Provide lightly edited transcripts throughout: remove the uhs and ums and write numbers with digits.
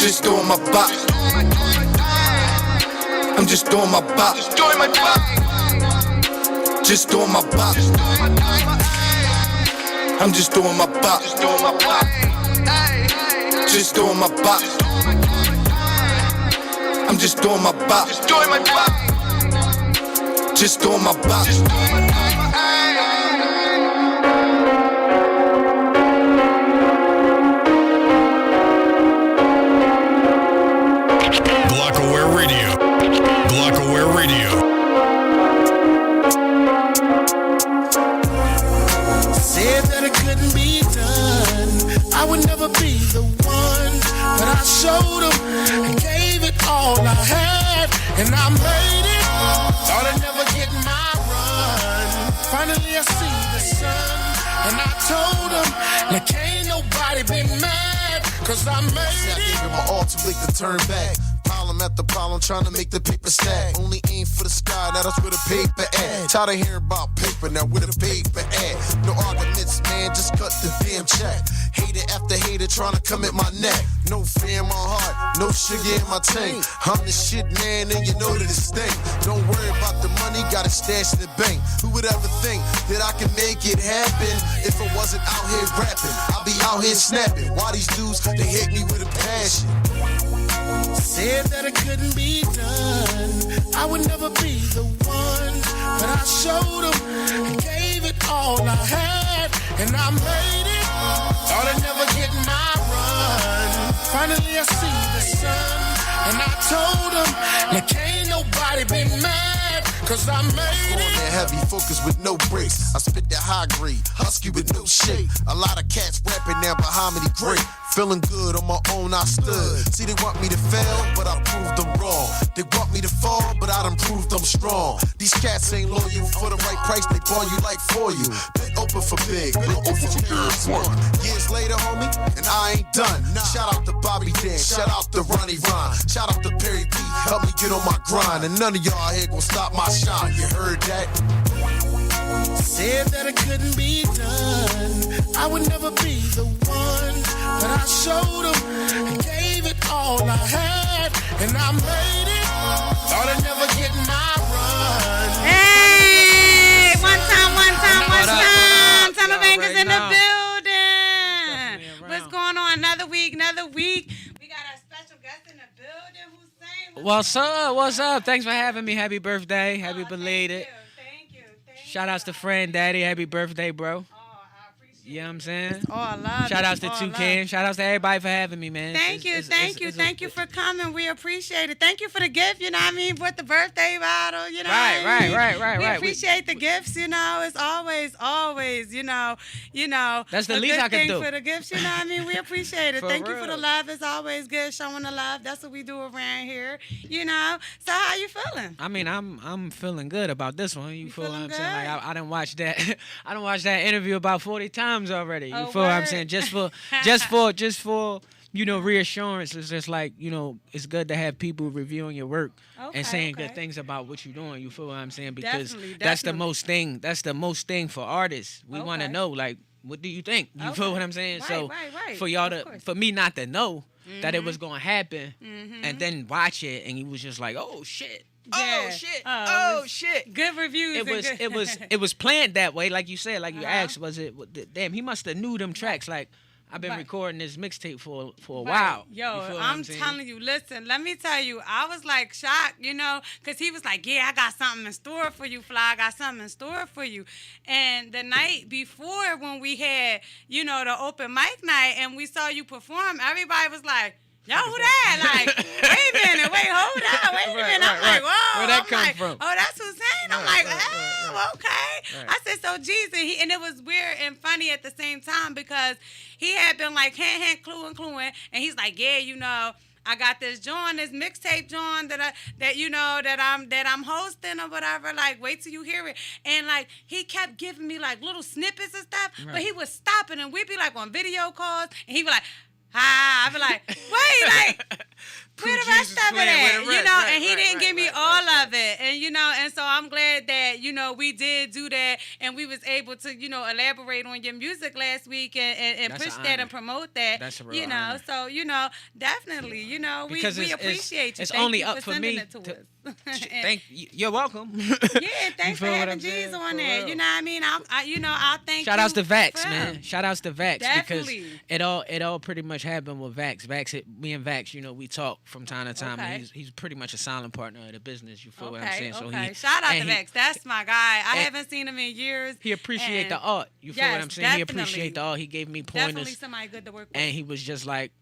Just doing my bop. I'm just doing my bop. Just doing my bop. Just doing my bop. I'm just doing my bop. Just doing my bop. Just doing my bop. I'm just doing my bop. Just doing my bop. Just doing my bop. Blockaware Radio. Blockaware Radio. Said that it couldn't be done. I would never be the one, but I showed them and gave it all I had, and I made it. Thought I'd never get my run. Finally I see the sun, and I told them, now can't nobody be mad, cause I made it. I gave it my all, too late to turn back. Problem after problem, trying to make the paper stack. Only aim for the sky, now that's where the paper at. Tired of hearing about paper, now where the paper at. No arguments, man, just cut the damn check. Hater after hater trying to come at my neck. No fear in my heart, no sugar in my tank. I'm the shit, man, and you know that it stink. Don't worry about the money, got it stashed in the bank. Who would ever think that I can make it happen if I wasn't out here rapping? I'll be out here snapping. Why these dudes, they hate me with a passion. Said that it couldn't be done. I would never be the one, but I showed them and gave it all I had, and I made it. Thought I'd never get my run. Finally I see the sun, and I told them, now can't nobody be mad, cause I made it. That heavy focus with no breaks. I spit that high grade, husky with no shake. A lot of cats rapping now behind me, great. Feeling good on my own, I stood. See, they want me to fail, but I proved them wrong. They want me to fall, but I done proved them strong. These cats ain't loyal for the right price, they ball you like for you. Been open for big, been open for big. Years later, homie, and I ain't done. Shout out to Bobby Dan, shout out to Ronnie Ron, shout out to Perry B, help me get on my grind. And none of y'all here gon' stop my shine, you heard that? Said that it couldn't be done. I would never be the one, but I showed them and gave it all I had, and I made it. Thought I'd never get my run. Hey, one time. Summer Bangers in the building. What's going on? Another week. We got our special guest in the building. Who's saying What's up? Thanks for having me. Happy birthday. Happy belated. Thank you. Shout outs to friend Daddy. Happy birthday, bro. I appreciate You know what I'm saying? Oh, I love Shout outs to Toucan. Shout outs to everybody for having me, man. Thank you for coming. We appreciate it. Thank you for the gift, you know what I mean, with the birthday bottle, you know what I mean? Right. We appreciate the gifts, you know. It's always, you know. That's the a least good I can thing do. for the gifts, you know what I mean? We appreciate it. For Thank you for real. the love. It's always good showing the love. That's what we do around here, you know. So how you feeling? I mean, I'm feeling good about this one. You feel what feeling I'm saying? good? Like I done watched that. I done watched that interview about 40 times already. You Oh, feel what I'm word. saying? Just for you know, reassurance. It's just like, you know, it's good to have people reviewing your work and saying good things about what you're doing. You feel what I'm saying? Because that's the most thing. That's the most thing for artists. We want to know, like, what do you think? You feel what I'm saying? Right. For y'all for me not to know that it was gonna happen, and then watch it, and you was just like, oh shit. Yeah. Oh shit! Good reviews. It was planned that way, like you said, like you asked. Was it? Damn, he must have knew them tracks. Like I've been recording this mixtape for a while. Yo, You feel what I'm saying? telling you, listen, let me tell you, I was like shocked, you know, because he was like, yeah, I got something in store for you, Fly. I got something in store for you. And the night before when we had, you know, the open mic night and we saw you perform, everybody was like, yo, who that? Like, wait a minute, hold on, wait a minute. I'm like, whoa. Where that come from? Oh, that's Hussein. I'm like, oh, okay. I said, so Jesus, and it was weird and funny at the same time because he had been like hand cluing, and he's like, yeah, you know, I got this joint, this mixtape joint that I'm hosting or whatever. Like, wait till you hear it. And like, he kept giving me like little snippets and stuff, but he was stopping, and we'd be like on video calls, and he'd be like, I'd be like, wait, like, where the rest of it at? You know, and he didn't give me all of it. And, you know, and so I'm glad that, you know, we did do that. and we was able to, elaborate on your music last week and push that and promote that. That's a real honor. So, definitely, we appreciate you. It's Thank only you up for me. You're welcome. Yeah, thanks for having G's on there. You know what I mean? I'll thank Shout you. outs to Vax, man. Shout outs to Vax. Definitely. Because it all pretty much happened with Vax. Me and Vax, we talk from time to time. Okay. And he's pretty much a silent partner of the business. You feel what I'm saying? Okay. Shout out to Vax. That's my guy. I haven't seen him in years. He appreciate the art. You feel what I'm saying? Definitely. He appreciate the art. He gave me pointers. Definitely somebody good to work with. And he was just like,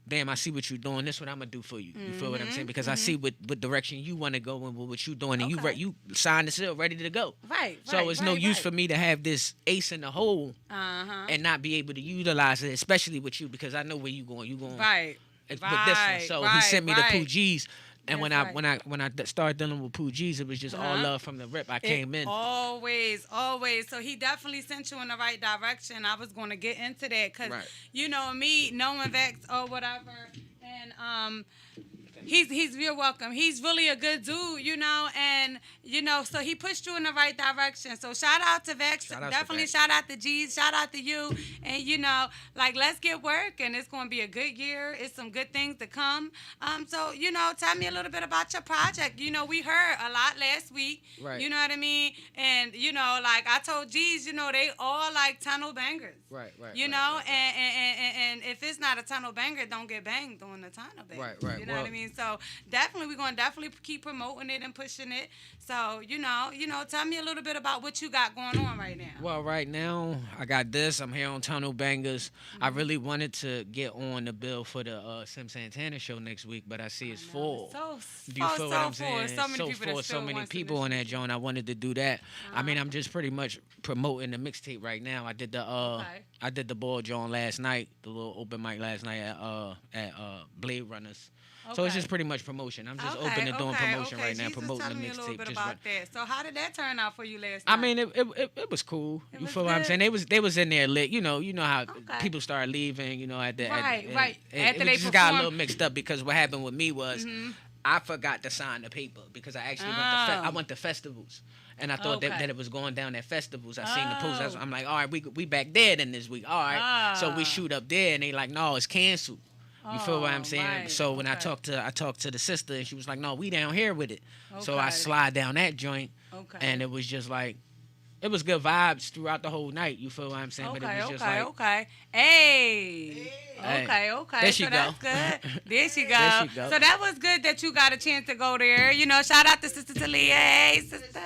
damn, I see what you're doing. This is what I'm gonna do for you. You feel what I'm saying? Because I see what direction you want to go and what you're doing, and you signed the seal, ready to go. Right. So it's no use for me to have this ace in the hole and not be able to utilize it, especially with you, because I know where you going. You going right. with this one. So he sent me the Pooh Geez. And That's when I started dealing with Pooh Geez, it was just all love from the rip. I came in. Always. So he definitely sent you in the right direction. I was going to get into that because, me, knowing Vex or whatever, and he's real welcome. He's really a good dude, and so he pushed you in the right direction. So shout out to Vex. Definitely shout out to G's. Shout out to you. And let's get working. It's going to be a good year. It's some good things to come. So tell me a little bit about your project. We heard a lot last week. Right. You know what I mean? And I told G's, they all like tunnel bangers. Right. And if it's not a tunnel banger, don't get banged on the tunnel banger. Right. You know what I mean? So definitely, we're gonna keep promoting it and pushing it. So tell me a little bit about what you got going on right now. Well, right now I got this. I'm here on Tunnel Bangers. I really wanted to get on the bill for the Sim Santana show next week, but I see it's full. Do you feel what I'm saying? So many people on that joint. I wanted to do that. I mean, I'm just pretty much promoting the mixtape right now. I did the ball joint last night, the little open mic last night at Blade Runners. Okay. So it's just pretty much promotion. I'm just open to doing promotion right now, promoting the mixtape. Tell me a little bit about that. So how did that turn out for you last night? I mean, it was cool. You feel what I'm saying? They was in there lit. You know how people start leaving. At the right. After they just got a little mixed up because what happened with me was I forgot to sign the paper because I actually went to festivals. And I thought that it was going down at festivals. I seen the post. I'm like, all right, we back there then this week. All right, so we shoot up there, and they like, no, it's canceled. You feel what I'm saying? Right. So when I talked to the sister, and she was like, no, we down here with it. So I slide down that joint, and it was just like, it was good vibes throughout the whole night. You feel what I'm saying? But it was just like, Hey. Okay. There she so go. That's good. There she go. There she go. So that was good that you got a chance to go there. Shout out to Sister Talia. Hey, sister.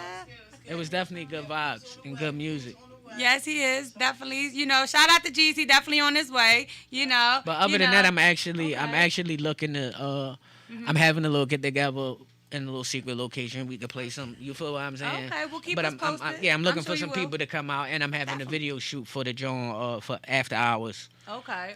It was definitely good vibes and good music. Yes, he is definitely. Shout out to G's. He definitely on his way. But other than that, I'm actually looking to. I'm having a little get together in a little secret location. We could play some. You feel what I'm saying? Okay, well keep us posted. I'm looking for some people to come out, and I'm having a video shoot for the joint for after hours. Okay.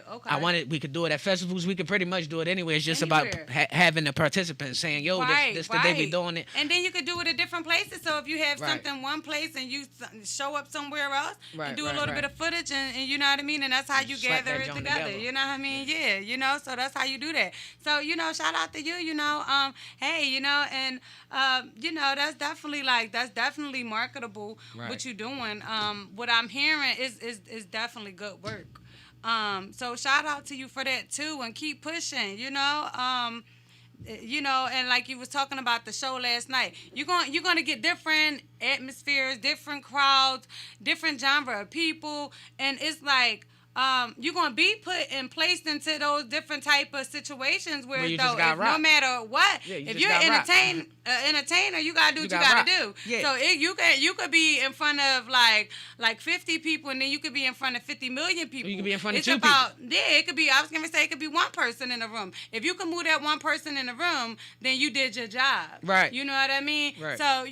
We could do it at festivals. We could pretty much do it anywhere. It's just about having the participants saying, yo, this the day we doing it. And then you could do it at different places. So if you have something one place and you show up somewhere else and do a little bit of footage and you know what I mean? And that's how you gather it together. You know what I mean? Yeah, so that's how you do that. So, shout out to you, hey, and, that's definitely marketable what you're doing. What I'm hearing is definitely good work. So shout out to you for that too, and keep pushing. And like you was talking about the show last night, you're gonna get different atmospheres, different crowds, different genre of people, and it's like. You're gonna be put and placed into those different type of situations where no matter what, if you're an entertainer, you gotta do what you gotta do. Yeah. So you could be in front of like 50 people, and then you could be in front of 50 million people. You could be in front of two people. It could be. I was gonna say it could be one person in the room. If you can move that one person in the room, then you did your job. Right. You know what I mean? Right. So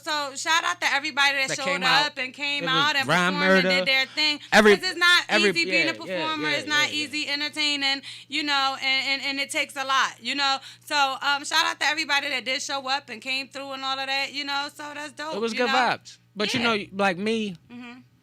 so shout out to everybody that showed up and came out and performed and did their thing. Because it's not easy being a performer. It's not easy entertaining, and it takes a lot, So shout out to everybody that did show up and came through and all of that, so that's dope. It was good vibes. But like me,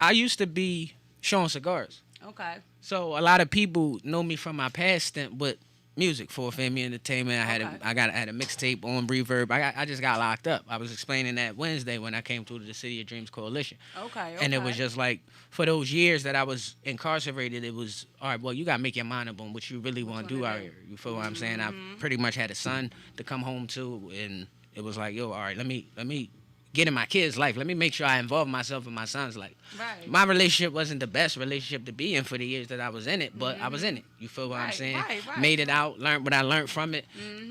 I used to be showing cigars. Okay. So a lot of people know me from my past stint with music for Family Entertainment. I had a mixtape on Reverb. I just got locked up. I was explaining that Wednesday when I came to the City of Dreams Coalition. Okay. And it was just like, for those years that I was incarcerated, it was, all right, well, you got to make your mind up on what you really want to do out here. You feel what I'm saying? I pretty much had a son to come home to, and it was like, yo, all right, let me get in my kid's life. Let me make sure I involve myself in my son's life. Right. My relationship wasn't the best relationship to be in for the years that I was in it, but I was in it. You feel what I'm saying? Right. Made it out, learned what I learned from it.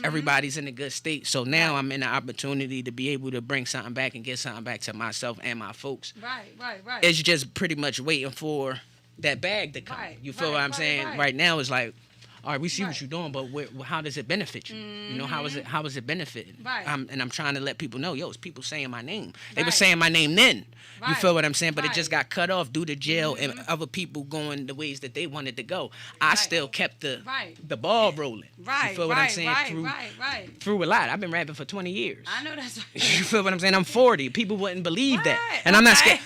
Everybody's in a good state. So now I'm in the opportunity to be able to bring something back and get something back to myself and my folks. Right. It's just pretty much waiting for that bag to come. You feel what I'm saying? Right now it's like, all right, we see what you're doing, but how does it benefit you? You know, how is it benefiting? Right. And I'm trying to let people know, it's people saying my name. They were saying my name then. You feel what I'm saying? But it just got cut off due to jail and other people going the ways that they wanted to go. I still kept the ball rolling. Right. You feel what I'm saying? Through a lot. I've been rapping for 20 years. I know that's right. You feel what I'm saying? I'm 40. People wouldn't believe that. And I'm not scared.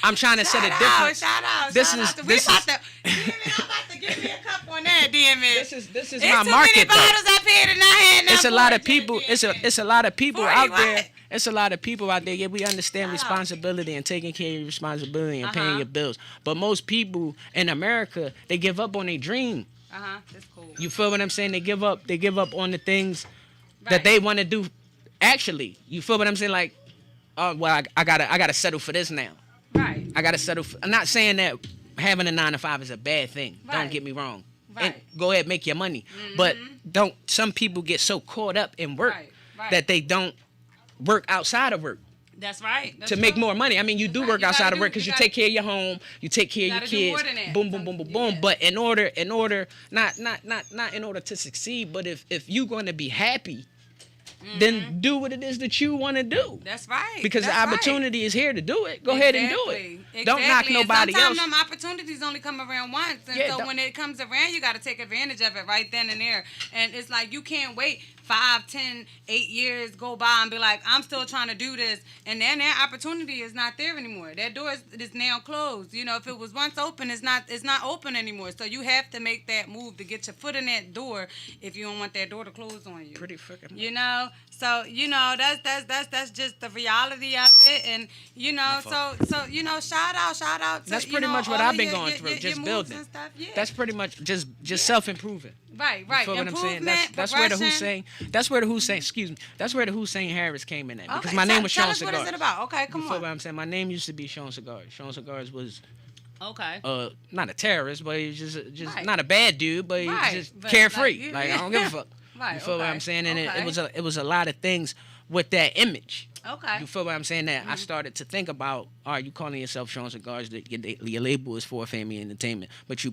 I'm trying to set a difference. Shout out. I'm about to give me a cup on that, DMS. This is my market. Bottles up here and I had it's a lot of people. It's a lot of people out there. It's a lot of people out there. Yeah, we understand responsibility and taking care of your responsibility and paying your bills. But most people in America, they give up on their dream. That's cool. You feel what I'm saying? They give up on the things that they want to do. Actually, you feel what I'm saying? Like, well, I gotta settle for this now. Right. I gotta settle. I'm not saying that having a 9 to 5 is a bad thing. Right. Don't get me wrong. Right. And go ahead, make your money. But some people get so caught up in work that they don't work outside of work. That's right. That's to make more money. I mean, you do work outside of work because you take care of your home, you take care of your kids. Boom, boom, boom, boom, boom. But in order, not in order to succeed, but if you're going to be happy, then do what it is that you want to do. That's right. Because the opportunity is here to do it. Go ahead and do it. Exactly. Don't knock nobody else. Sometimes opportunities only come around once. And so when it comes around, you got to take advantage of it right then and there. And it's like you can't wait 5, 10, 8 years go by and be like, I'm still trying to do this. And then that opportunity is not there anymore. That door is now closed. You know, if it was once open, it's not open anymore. So you have to make that move to get your foot in that door if you don't want that door to close on you. Pretty freaking much. You know? So, you know, that's just the reality of it. And, you know, so you know, shout out to, that's pretty much what I've been going through, just building. Yeah. That's pretty much just self-improving. Right. You feel what I'm saying? That's where the Hussein. That's where the Hussein. Excuse me. That's where the Hussein Harris came in at because my name was Sean Cigars. What is it about? Okay, come on. You feel what I'm saying? My name used to be Sean Cigars. Sean Cigars was not a terrorist, but he was just not a bad dude, but he was just carefree. Like I don't give a fuck. Right. You feel what I'm saying? And it was a lot of things with that image. Okay. You feel what I'm saying? That I started to think about, all right, you calling yourself Sean Cigars, your label is for Family Entertainment, but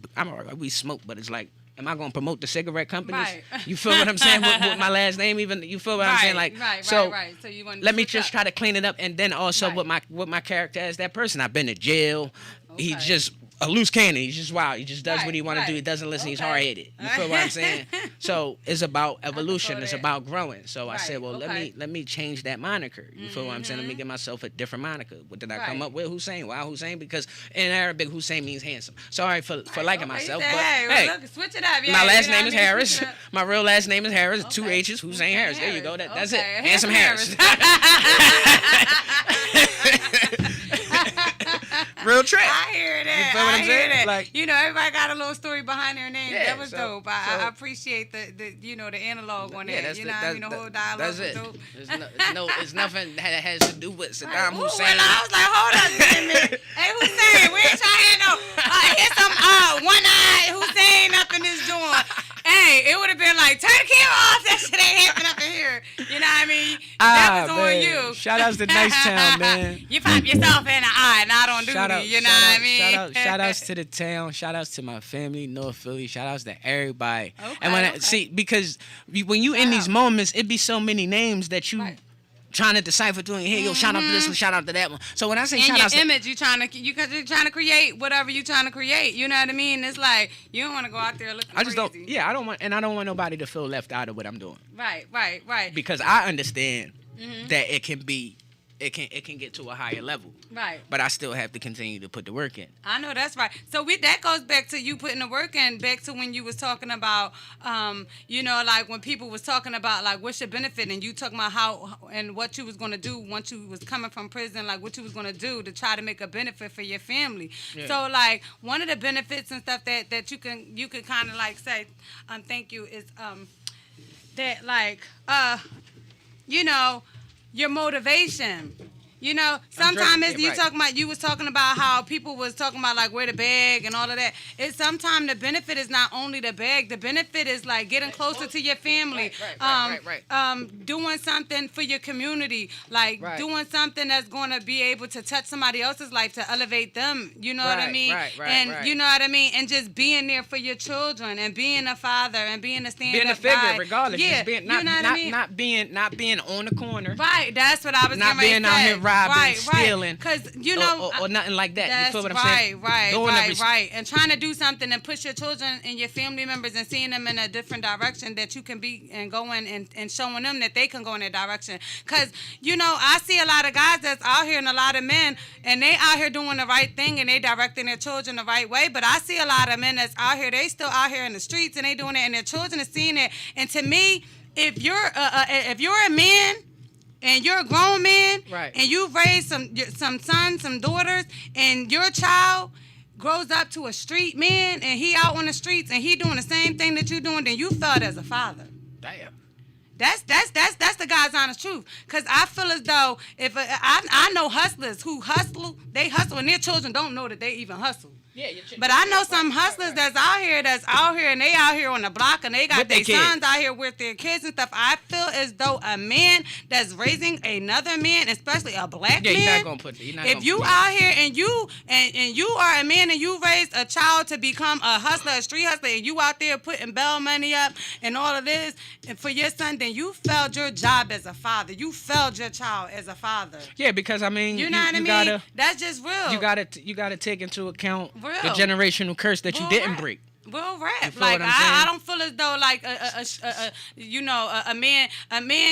we smoke, but it's like, am I going to promote the cigarette companies? Right. You feel what I'm saying? With my last name, even you feel what I'm saying? Like, right. So you want let me just try to clean it up, and then also with my character as that person. I've been to jail. He's just a loose cannon. He's just wild. He just does what he want to do. He doesn't listen. He's hard-headed. You feel what I'm saying? So it's about evolution. It's about growing. So I said, well, let me change that moniker. You feel what I'm saying? Let me give myself a different moniker. What did I come up with? Hussein. Why Hussein? Because in Arabic, Hussein means handsome. Sorry for liking myself, but hey, look, switch it up. Yeah, my last name is Harris. My real last name is Harris. 2 H's. Hussein Harris. There you go. That's it. Handsome Harris. Real trap. I hear that. You feel what I'm saying? Like, you know, everybody got a little story behind their name. Yeah, that was dope. I appreciate the the analog on that. That's you know, the whole dialogue that's was it. dope. It's nothing that has to do with Saddam Hussein. Well, I was like, hold on a minute. Hey, Hussein, we ain't trying to here's some one-eyed Hussein up in this joint. Hey, it would have been like, turn the camera off. That shit ain't happening up in here. You know what I mean? That was on you. Shout outs to Nice Town, man. You pop yourself in the eye, not on duty. You know what I mean? Shout outs to the town. Shout outs to my family, North Philly. Shout outs to everybody. Okay, and when see, because when you in these moments, it be so many names that you trying to decipher doing. Hey, yo, shout out to this one, shout out to that one. So when I say shout out to image, you're trying to create whatever you're trying to create. You know what I mean? It's like you don't want to go out there looking crazy. I don't want nobody to feel left out of what I'm doing. Right. Because I understand that it can be it can get to a higher level. Right. But I still have to continue to put the work in. I know that's right. So that goes back to you putting the work in, back to when you was talking about, like when people was talking about like what's your benefit, and you talking about how and what you was gonna do once you was coming from prison, like what you was gonna do to try to make a benefit for your family. Yeah. So like one of the benefits and stuff that you can kind of like say, thank you, is that like your motivation. Sometimes you was talking about how people was talking about like where the bag and all of that. It's sometimes the benefit is not only the bag. The benefit is like getting closer to your family, doing something for your community, like doing something that's going to be able to touch somebody else's life to elevate them. You know what I mean? You know what I mean? And just being there for your children and being a father and being a stand-up being a figure, guy. regardless. Yeah, just being, you know what I mean? Not being on the corner. Right, that's what I was not being out here robbing, stealing, because or nothing like that. That's you feel what I'm saying? Right. And trying to do something and push your children and your family members and seeing them in a different direction that you can be and going and showing them that they can go in that direction. Because I see a lot of guys that's out here and a lot of men, and they out here doing the right thing and they directing their children the right way. But I see a lot of men that's out here, they still out here in the streets and they doing it, and their children are seeing it. And to me, if you're a man and you're a grown man, and you've raised some sons, some daughters, and your child grows up to a street man and he out on the streets and he doing the same thing that you're doing, then you failed as a father. Damn. That's the God's honest truth. Cause I feel as though if I know hustlers who hustle, they hustle and their children don't know that they even hustle. Yeah, but I know some hustlers that's out here, and they out here on the block, and they got their sons out here with their kids and stuff. I feel as though a man that's raising another man, especially a black man, you're not gonna put it. If you out here and you are a man and you raised a child to become a hustler, a street hustler, and you out there putting bail money up and all of this and for your son, then you failed your job as a father. You failed your child as a father. Yeah, because I mean, you know what I mean? That's just real. You gotta take into account real. The generational curse that you didn't break. Real rap. Like I don't feel as though like a man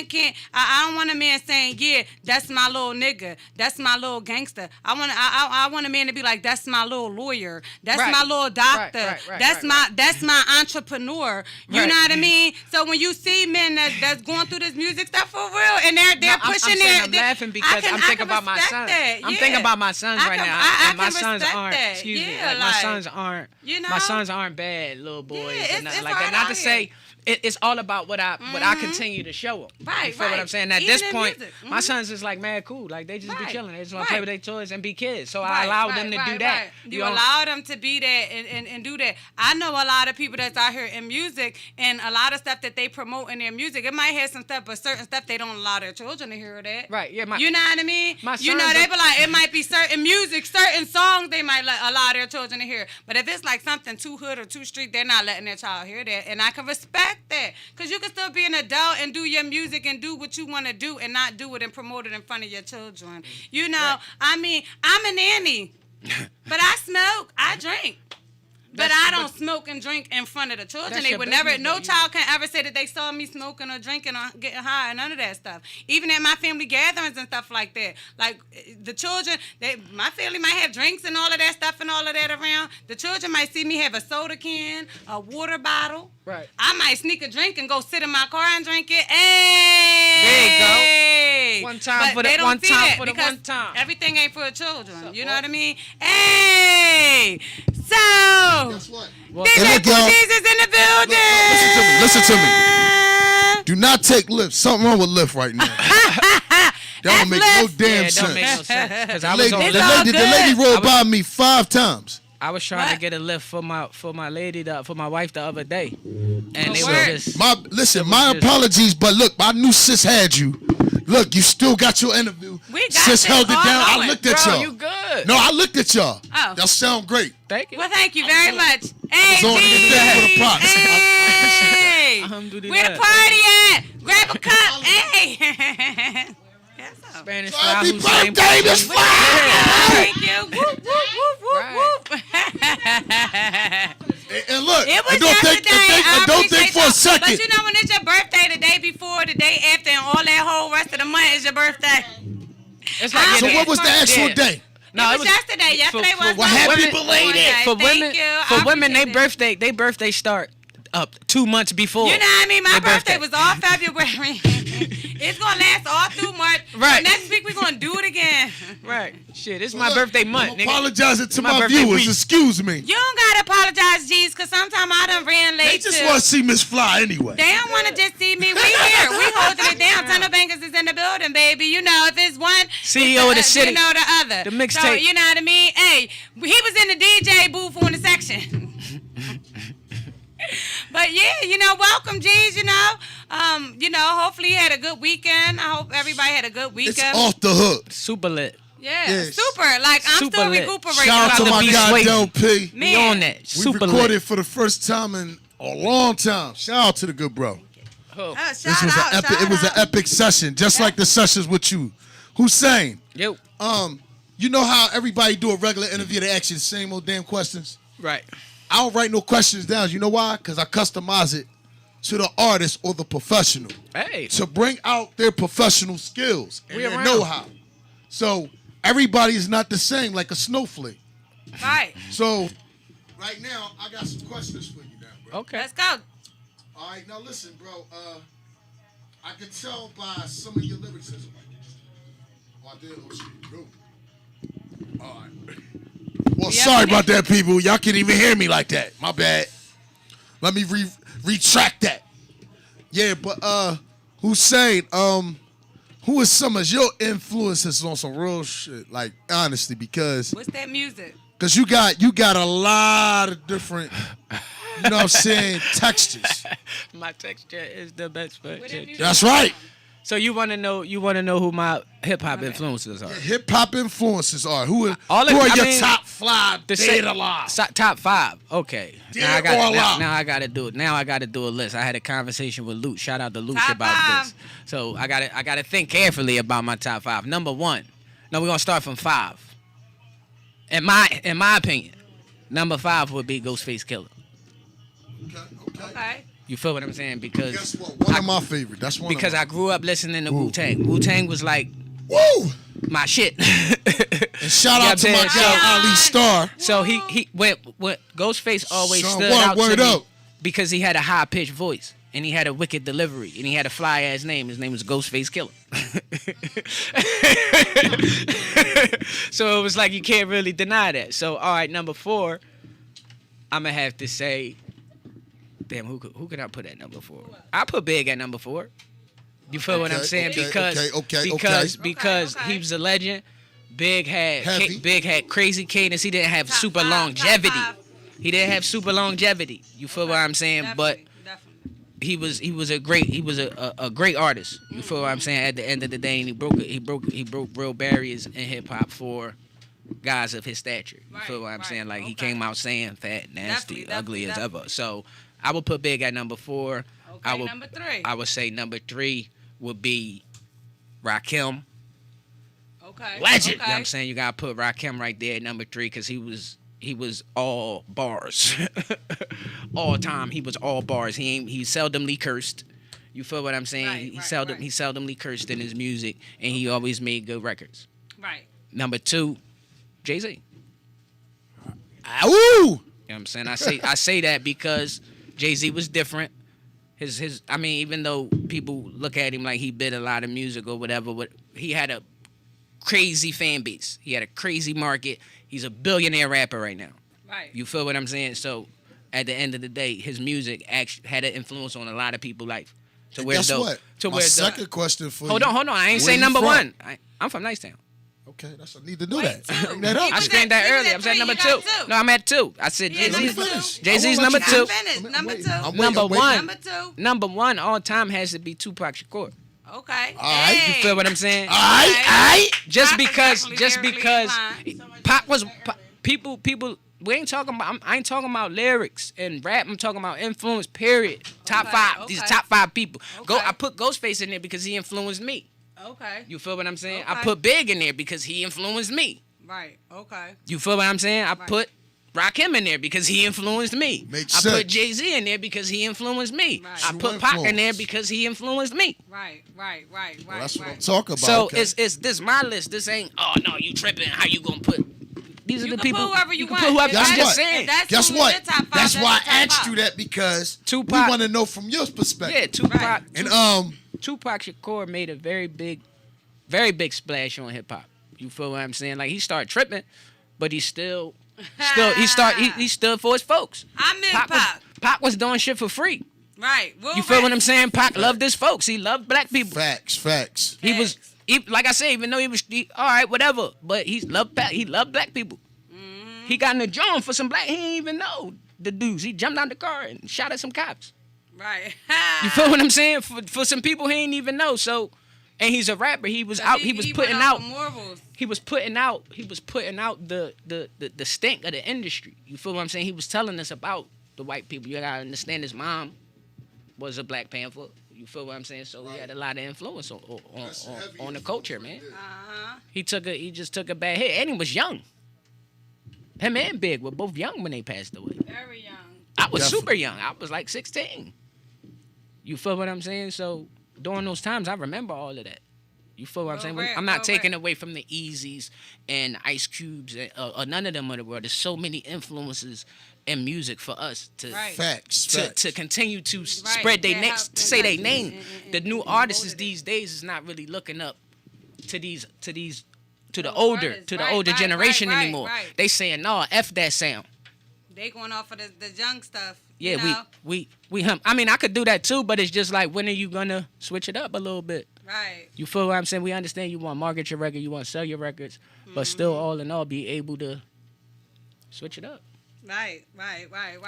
can't. I don't want a man saying, yeah, that's my little nigga, that's my little gangster. I want a man to be like, that's my little lawyer, that's my little doctor, that's my entrepreneur. You know what I mean? So when you see men that's going through this music stuff for real, and they're pushing I'm laughing because I'm thinking about my son. I'm thinking about my sons right now, and my sons aren't. Excuse me, my sons aren't. My sons aren't bad little boys and nothing like that. Not to say it's all about what I continue to show them. Right, you feel what I'm saying? At this point, my sons is like mad cool. Like they just be chilling. They just want to play with their toys and be kids. So I allow them to do that. You allow them to be that and do that. I know a lot of people that's out here in music, and a lot of stuff that they promote in their music. It might have some stuff, but certain stuff they don't allow their children to hear that. Right. Yeah. You know what I mean? They be like, it might be certain music, certain songs they might allow their children to hear. But if it's like something too hood or too street, they're not letting their child hear that. And I can respect that, because you can still be an adult and do your music and do what you want to do and not do it and promote it in front of your children. I mean, I'm a nanny, but I smoke, I drink. But I don't smoke and drink in front of the children. They would never. No child can ever say that they saw me smoking or drinking or getting high or none of that stuff. Even at my family gatherings and stuff like that. Like the children, my family might have drinks and all of that stuff and all of that around. The children might see me have a soda can, a water bottle. Right. I might sneak a drink and go sit in my car and drink it. Hey. There you go. One time for the one time. Everything ain't for the children. You know what I mean? Hey. So. Guess what? DJ Pooh Geez is in the building. Listen to me. Do not take Lyft. Something wrong with Lyft right now. That don't make no damn sense. Don't make no sense. The lady rolled by me 5 times. I was trying to get a lift for my lady, for my wife the other day, and they were just. My apologies, but look, I knew sis had you. Look, you still got your interview. Sis held it down. I looked at y'all. You good? No, I looked at y'all. Oh. Y'all sound great. Thank you. Well, thank you very much. Hey, for the props. Hey, where the party at? Grab a cup. Hey. Spanish fly. Happy birthday, Miss Fly! Thank you. Whoop, whoop, whoop, whoop, And look, it was don't think for a second. But you know when it's your birthday, the day before, the day after, and all that whole rest of the month is your birthday. It's like So what was the actual day? No, it was yesterday. Yesterday was what happy belated. For women, they birthday start up 2 months before. You know what I mean? My birthday was all February. It's gonna last all through March. Right. So next week we're gonna do it again. Right. Shit, it's my birthday month. I'm apologizing to my viewers. Excuse me. You don't gotta apologize, G's, cause sometimes I done ran late. They just want to see Miss Fly anyway. They don't want to just see me. We here. We holding it down. Tunnel Bangers is in the building, baby. You know, if it's one, CEO of the city. You know the other. The mixtape. So, you know what I mean? Hey, he was in the DJ booth on the section. But yeah, you know, welcome, G's. You know, hopefully you had a good weekend. I hope everybody had a good weekend. It's off the hook. Super lit. Yeah, Yes. super. Like I'm Super still lit. recuperating. Shout out to my guy Del P. We on that. We Super recorded lit. for the first time in a long time. Shout out to the good bro. This was an epic. It was an epic session, just like the sessions with you, Hussein. Yo. You know how everybody do a regular interview? They ask you the same old damn questions. Right. I don't write no questions down. You know why? Because I customize it to the artist or the professional. Hey. To bring out their professional skills and We their around. know-how. So everybody is not the same, like a snowflake. Right. So right now, I got some questions for you now, bro. Okay. Let's go. All right, now listen, bro. I can tell by some of your lyricism. Oh, I did. Oh, shit. Go. All right. Well, sorry about that, people. Y'all can't even hear me like that. My bad. Let me retract that. Yeah, but Hussein, who is some of your influences on some real shit? Like, honestly, because What's that music? you got a lot of different, you know what I'm saying, textures. My texture is the best. That's right. So you want to know who my hip hop influences are? Hip hop influences are who are I your mean, top five dead alive? Top five. Okay. Dead or alive. Now I gotta do it. Now I gotta do a list. I had a conversation with Luke. Shout out to Luke Top about five. this. So I gotta think carefully about my top five. Number one. No, we're gonna start from five. In my opinion, number 5 would be Ghostface Killer. Okay. You feel what I'm saying? Because Guess what? One of my favorite. That's one. because I grew up listening to Wu-Tang. Wu-Tang was like Woo! my shit. And shout out to my guy Ali Star. So he what Ghostface always Son, stood out to word me up. because he had a high pitched voice and he had a wicked delivery and he had a fly ass name. His name was Ghostface Killer. So it was like you can't really deny that. So all right, number 4, I'm gonna have to say, damn, who could I put at number 4? I put Big at number 4. You feel what I'm saying? Because he was a legend. Big had crazy cadence. He didn't have super longevity. He didn't have super longevity. You feel what I'm saying? But he was a great artist. You feel what I'm saying? At the end of the day, and he broke real barriers in hip hop for guys of his stature. You feel what I'm saying? Like he came out saying fat, nasty, ugly as ever. So I would put Big at number 4. Okay, number 3. I would say number 3 would be Rakim. Okay. Legend. You know what I'm saying? You gotta put Rakim right there at number 3 because he was all bars. All time he was all bars. He seldomly cursed. You feel what I'm saying? He seldomly cursed in his music and he always made good records. Right. Number 2, Jay-Z. Woo! You know what I'm saying? I say that because Jay-Z was different. I mean, even though people look at him like he bit a lot of music or whatever, but he had a crazy fan base. He had a crazy market. He's a billionaire rapper right now. Right. You feel what I'm saying? So at the end of the day, his music actually had an influence on a lot of people's life. And guess what? My second question for Hold you. on. I ain't say number 1. I'm from Nicetown. Okay, that's I need to do that. Bring that up. I screamed that earlier. I'm saying number 2. No, I'm at 2. I said Jay-Z's number 2. Number 1. Number 1 all time has to be Tupac Shakur. Okay. All right. You feel what I'm saying? All right. Just because Pop was people. We ain't talking about. I ain't talking about lyrics and rap. I'm talking about influence. Period. Top 5. Okay. These top 5 people. Okay. I put Ghostface in there because he influenced me. Okay. You feel what I'm saying? Okay. I put Big in there because he influenced me. Right. Okay. You feel what I'm saying? I put Rakim in there because he influenced me. Makes I sense. put Jay-Z in there because he influenced me. Right. I True put Pac in there influence. because he influenced me. Right. Well, that's what I'm talking about. So okay. it's this my list. This ain't, oh no, you tripping. How you gonna put? These are You the can people. put whoever you can want. put whoever. If Guess I'm that's- just what? saying. if that's Guess who's what? your top five, That's why your I top asked five. you that because Tupac- we want to know from your perspective. Yeah, Tupac. Right. And Tupac Shakur made a very big splash on hip hop. You feel what I'm saying? Like he started tripping, but he still he stood for his folks. I miss Pac. Pac was doing shit for free. Right. Will You feel Rex. what I'm saying? Pac loved his folks. He loved black people. facts. He was like I said, even though all right, whatever, but he loved black people. Mm-hmm. He got in the joint for some black. He didn't even know the dudes. He jumped out the car and shot at some cops. Right. You feel what I'm saying? For some people he didn't even know. So, and he's a rapper. He was out. He was putting went out. for morals. He was putting out the stink of the industry. You feel what I'm saying? He was telling us about the white people. You gotta understand his mom was a Black Panther. You feel what I'm saying? So he had a lot of influence on the culture, man. Uh-huh. He just took a bad hit, and he was young. Him and Big were both young when they passed away. Very young. I was Definitely. super young. I was like 16. You feel what I'm saying? So during those times, I remember all of that. You feel what I'm saying? I'm not taking away from the Easies and Ice Cubes or none of them of the world. There's so many influences in music for us to Right. Facts. to continue to Right. spread their They names, have- to say their and- name. and- The new and artists molded it. these days is not really looking up to the Those older artists. older generation right, anymore. right. They saying, "No, F that sound." They going off of the young stuff. Yeah, you know? we hum. I mean, I could do that too, but it's just like, when are you gonna switch it up a little bit? Right. You feel what I'm saying? We understand you want to market your record, you want to sell your records, but still, all in all, be able to switch it up. Right.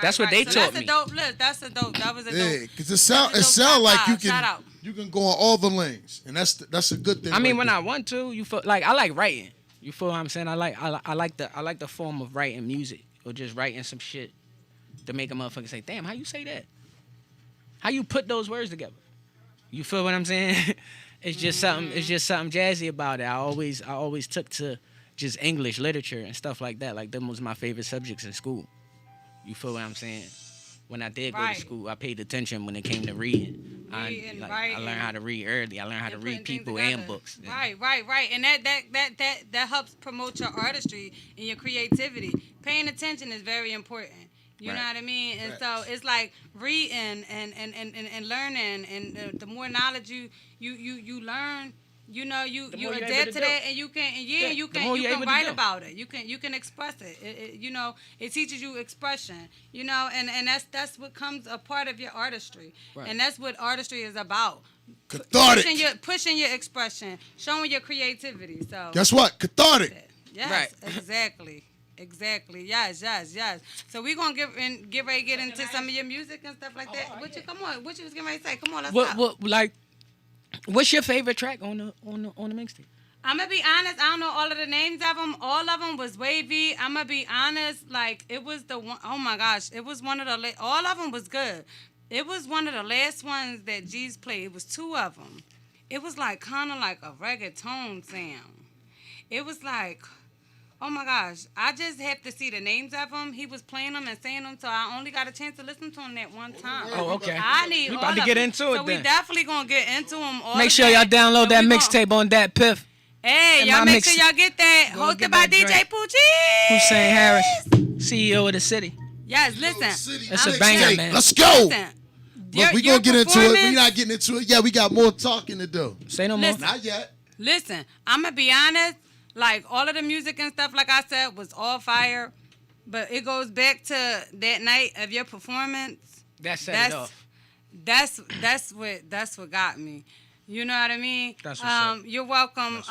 That's what they so taught that's me. a dope list. That's a dope. That was a Yeah, dope. because it sound That's a dope like top you five. Shout out. can go on all the lanes, and that's a good thing. I mean, right when there. I want to, you feel like I like writing. You feel what I'm saying? I like the form of writing music or just writing some shit to make a motherfucker say, "Damn, how you say that? How you put those words together?" You feel what I'm saying? It's just something. It's just something jazzy about it. I always took to just English literature and stuff like that. Like, them was my favorite subjects in school. You feel what I'm saying? When I did go Right. to school, I paid attention when it came to reading. Reading, I writing. learned how to read early. I learned how to And read putting things people together. and books. Right. And that helps promote your artistry and your creativity. Paying attention is very important. You know Right. what I mean? And so it's like reading and learning, and the more knowledge you learn, you know, you The more you're able adapt to to do. that, and you can you the more you're can able to write do. about it. You can express it. You know, it teaches you expression. You know, and that's what comes a part of your artistry, Right. and that's what artistry is about. Cathartic. Pushing your expression, showing your creativity. So Guess what? Cathartic. yes, Right. exactly. Yes. So we're gonna get ready to get into some of your music and stuff like that. Come on, what you was getting ready to say? Come on, let's go. What's your favorite track on the mixtape? I'm gonna be honest. I don't know all of the names of them. All of them was wavy. I'm gonna be honest. Like, it was the one. Oh my gosh, it was one of the. All of them was good. It was one of the last ones that G's played. It was two of them. It was like kind of like a reggaeton sound. It was like, oh my gosh, I just have to see the names of them. He was playing them and saying them, so I only got a chance to listen to them that one time. Oh, okay. I need We all about to of get them. into it So we then. definitely gonna get into them. All Make of sure y'all that. download So that we gon- mixtape on that Piff. Hey, And y'all my make mix- sure y'all get that. Go Hosted get by that DJ joint. Pooh Geez. Hussein Harris, CEO of the city. Yes, listen. That's I'm a banger, serious. man. Let's go. Listen. Look, we Your gonna get into it. performance- We're not getting into it. Yeah, we got more talking to do. Say no more. Listen. Not yet. Listen, I'm going to be honest. Like, all of the music and stuff, like I said, was all fire. But it goes back to that night of your performance. That set it off. That's what got me. You know what I mean? That's what's up. You're welcome.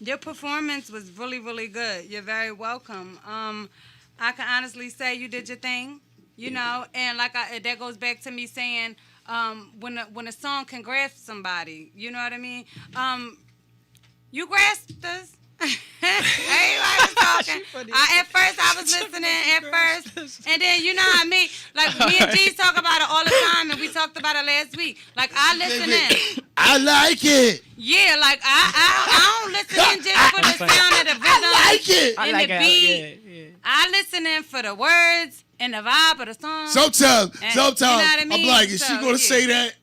Your performance was really, really good. You're very welcome. I can honestly say you did your thing, you know, and that goes back to me saying when a song can grasp somebody, you know what I mean? You grasped us. Everybody was talking. At first I was listening and then you know what I mean? Like, me and G talk about it all the time, and we talked about it last week. Like, I listen in. I like it. Yeah, like I don't listen in just for the sound of the rhythm I like it. I and like the it. beat. Yeah. I listen in for the words and the vibe of the song. Sometimes you know what I mean? I'm like, is she So, gonna say that?